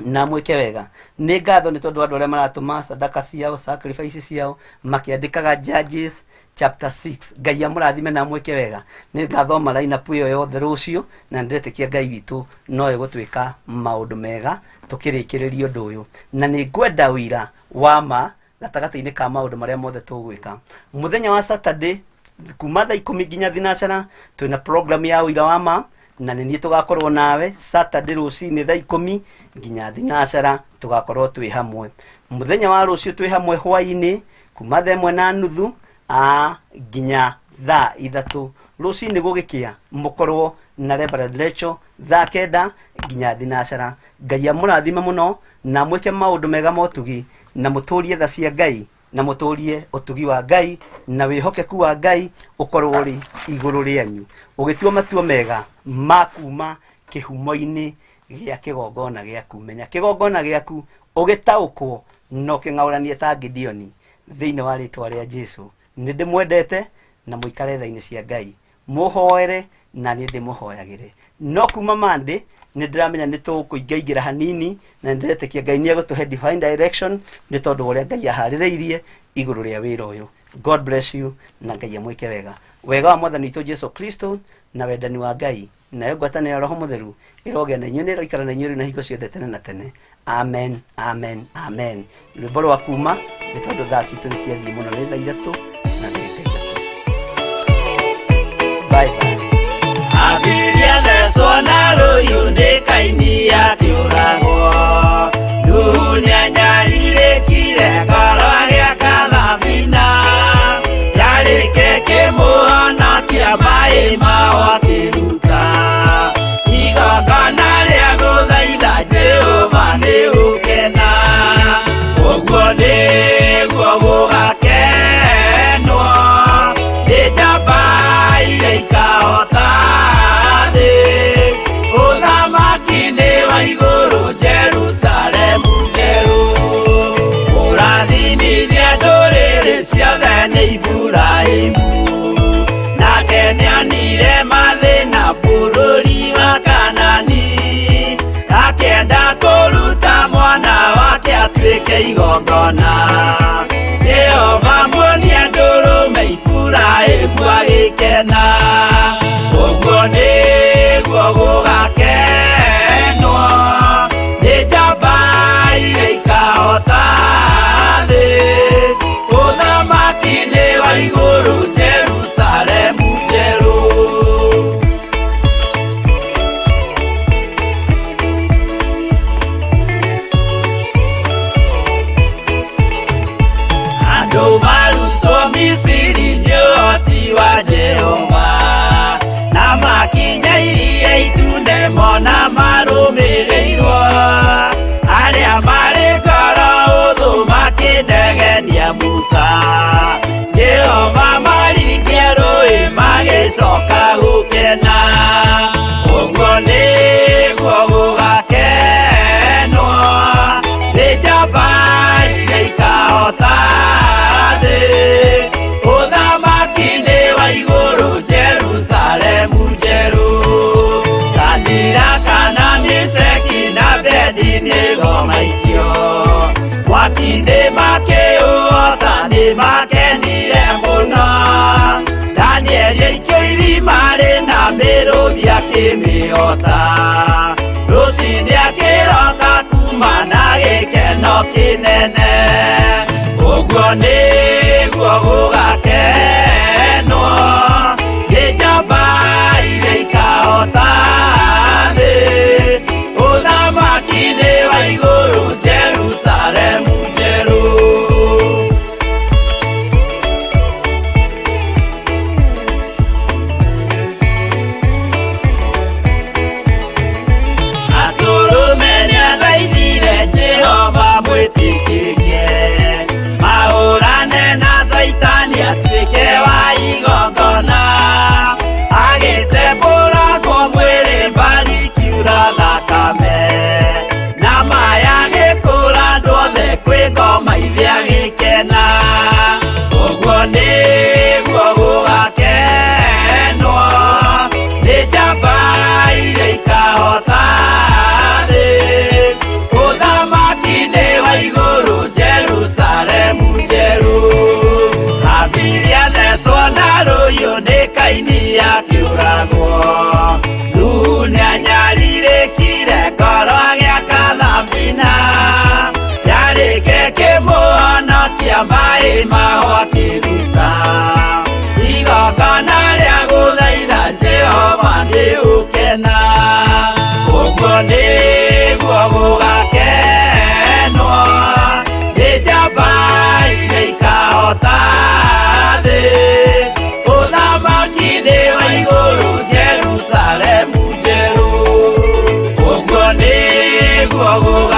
na mwike wega. Ni ngatho ni tondu andu aria maratuma sadaka ciao sacrifices ciao makiandikaga Judges chapter 6. Ngai amurathime na mwike wega. Ni ngathoma line up iyo yothe rucio na ndiretekia Ngai witu no egutwika maundu mega tukirikiriria undu uyu, na ni ngwenda wira wa ma gatagati-ini ka maundu maria mothe tugwika. Muthenya wa Saturday kuma thaa 10 nginya thinacara twina program ya wira wa ma, na ni tugakorwo nawe Saturday ruci-ini thaa 10 nginya thinacara tugakorwo twi hamwe. Muthenya wa rucio twi hamwe hwa-ini kuma thaa 1:30 nginya thaa 3 ruci-ini gugikia mukorwo na Reverend Lecho thaa 9 nginya thinacara. Ngai amurathime muno na mwike maundu mega motugi na muturie tha cia Ngai na muturie utugi wa Ngai na wihokeku wa Ngai ukorwo ri iguru rianyu ugitua matua mega makuma kihumo-ini gia kigongona giaku. Menya kigongona giaku ugitaukwo no kingauranie ta Gideoni thiini wa ritwa ria Jesu. Ni ndimwendete na muikare tha-ini cia Ngai muhoere na ni ndimuhoyagire. No kuma Monday ni ndiramenya ni tukuingaingira hanini na ndiretekia Ngai ni egutuhe divine direction ni tondu uria Ngai ahaririirie iguru ria wira uyu. God bless you na Ngai amwike wega. Wega wa Mwathani witu Jesu Kristo na wendani wa Ngai na ngwatanĩro ya Roho Mutheru iroge na inyuĩ iroikara na inyuĩ na hingo ciothe tene na tene. Amen, amen, amen. Rwĩmbo rwa kuma nĩ tondũ thaa citũ nĩ ciathiĩ mũno, nĩ thaa 3 na ndagĩka 3. Bye bye. Abiria thecwo na rũhiũ nĩ kaini akĩũragwo, Nuhu nĩanyarirĩkire ngoro agĩaka thabina, yarĩke kĩmũhonokia maĩ mao akĩruta, igongona rĩa gũthaitha Jehova nĩ gũkena, ũguo nĩguo gũgakenwo nĩ njamba iria ikahota thĩ, ũthamaki-nĩ wa igũrũ Jerusalemu njerũ, ũrathimithie ndũrĩrĩ ciothe nĩ Iburahĩmu, nake nĩonire mathĩna bũrũri wa Kanani, akĩenda kũruta mwana wake atuĩke igongona, Jehova muonie ndũrũme Iburahĩmu agĩkena, ũguo nĩguo gũgakenwo nĩ njamba iria ikahota thĩ, ũthamaki-nĩ wa igũrũ Jerusalemu njerũ. Andũ marutwo Misiri nĩ ũhoti wa Jehova. kũgenia Musa. Jehova maringie rũĩ magĩcoka gũkena. Ũguo nĩguo gũgakenwo nĩ njamba iria ikahota thĩ. Ũthamaki-nĩ wa igũrũ Jerusalemu njerũ. Shadiraka na Meshaki na Abedinego maikio mwaki-nĩ makĩũhota nĩ makenire mũno. Danieli aikio irima-rĩ na mĩrũthi akĩmĩhota. Rũciinĩ akĩroka kuma na gĩkeno kĩnene. Ũguo nĩguo gũgakenwo nĩ njamba iria ikahota thĩ. Ũthamaki-nĩ wa igũrũ Jerusalemu njerũ. Atũrũme nĩathaithire Jehova mwĩtĩkĩrie mahũrane na Saitani atuĩke wa igongona. Agĩtembũrangwo mwĩrĩ mbari kiura thakame na maya gĩkũra andũ othe kwĩ ngoma ithe agĩkena. Ũguo nĩguo gũgakenwo nĩ njamba iria ikahota thĩ. Ũthamaki-nĩ wa igũrũ Jerusalemu njerũ. Habili athecwo na rũhiũ nĩ Kaini akĩũragwo. Nuhu nĩanyarirĩkire ngoro agĩaka thabina. Yarĩke kĩmũhonokia maĩ maho akĩruta. Igongona rĩa gũthaitha Jehova nĩ gũkena. Ũguo nĩguo gũgakenwo nĩ njamba iria ikahota thĩ. Ũthamaki-nĩ wa igũrũ Jerusalemu njerũ. Ũguo nĩguo gũgakenwo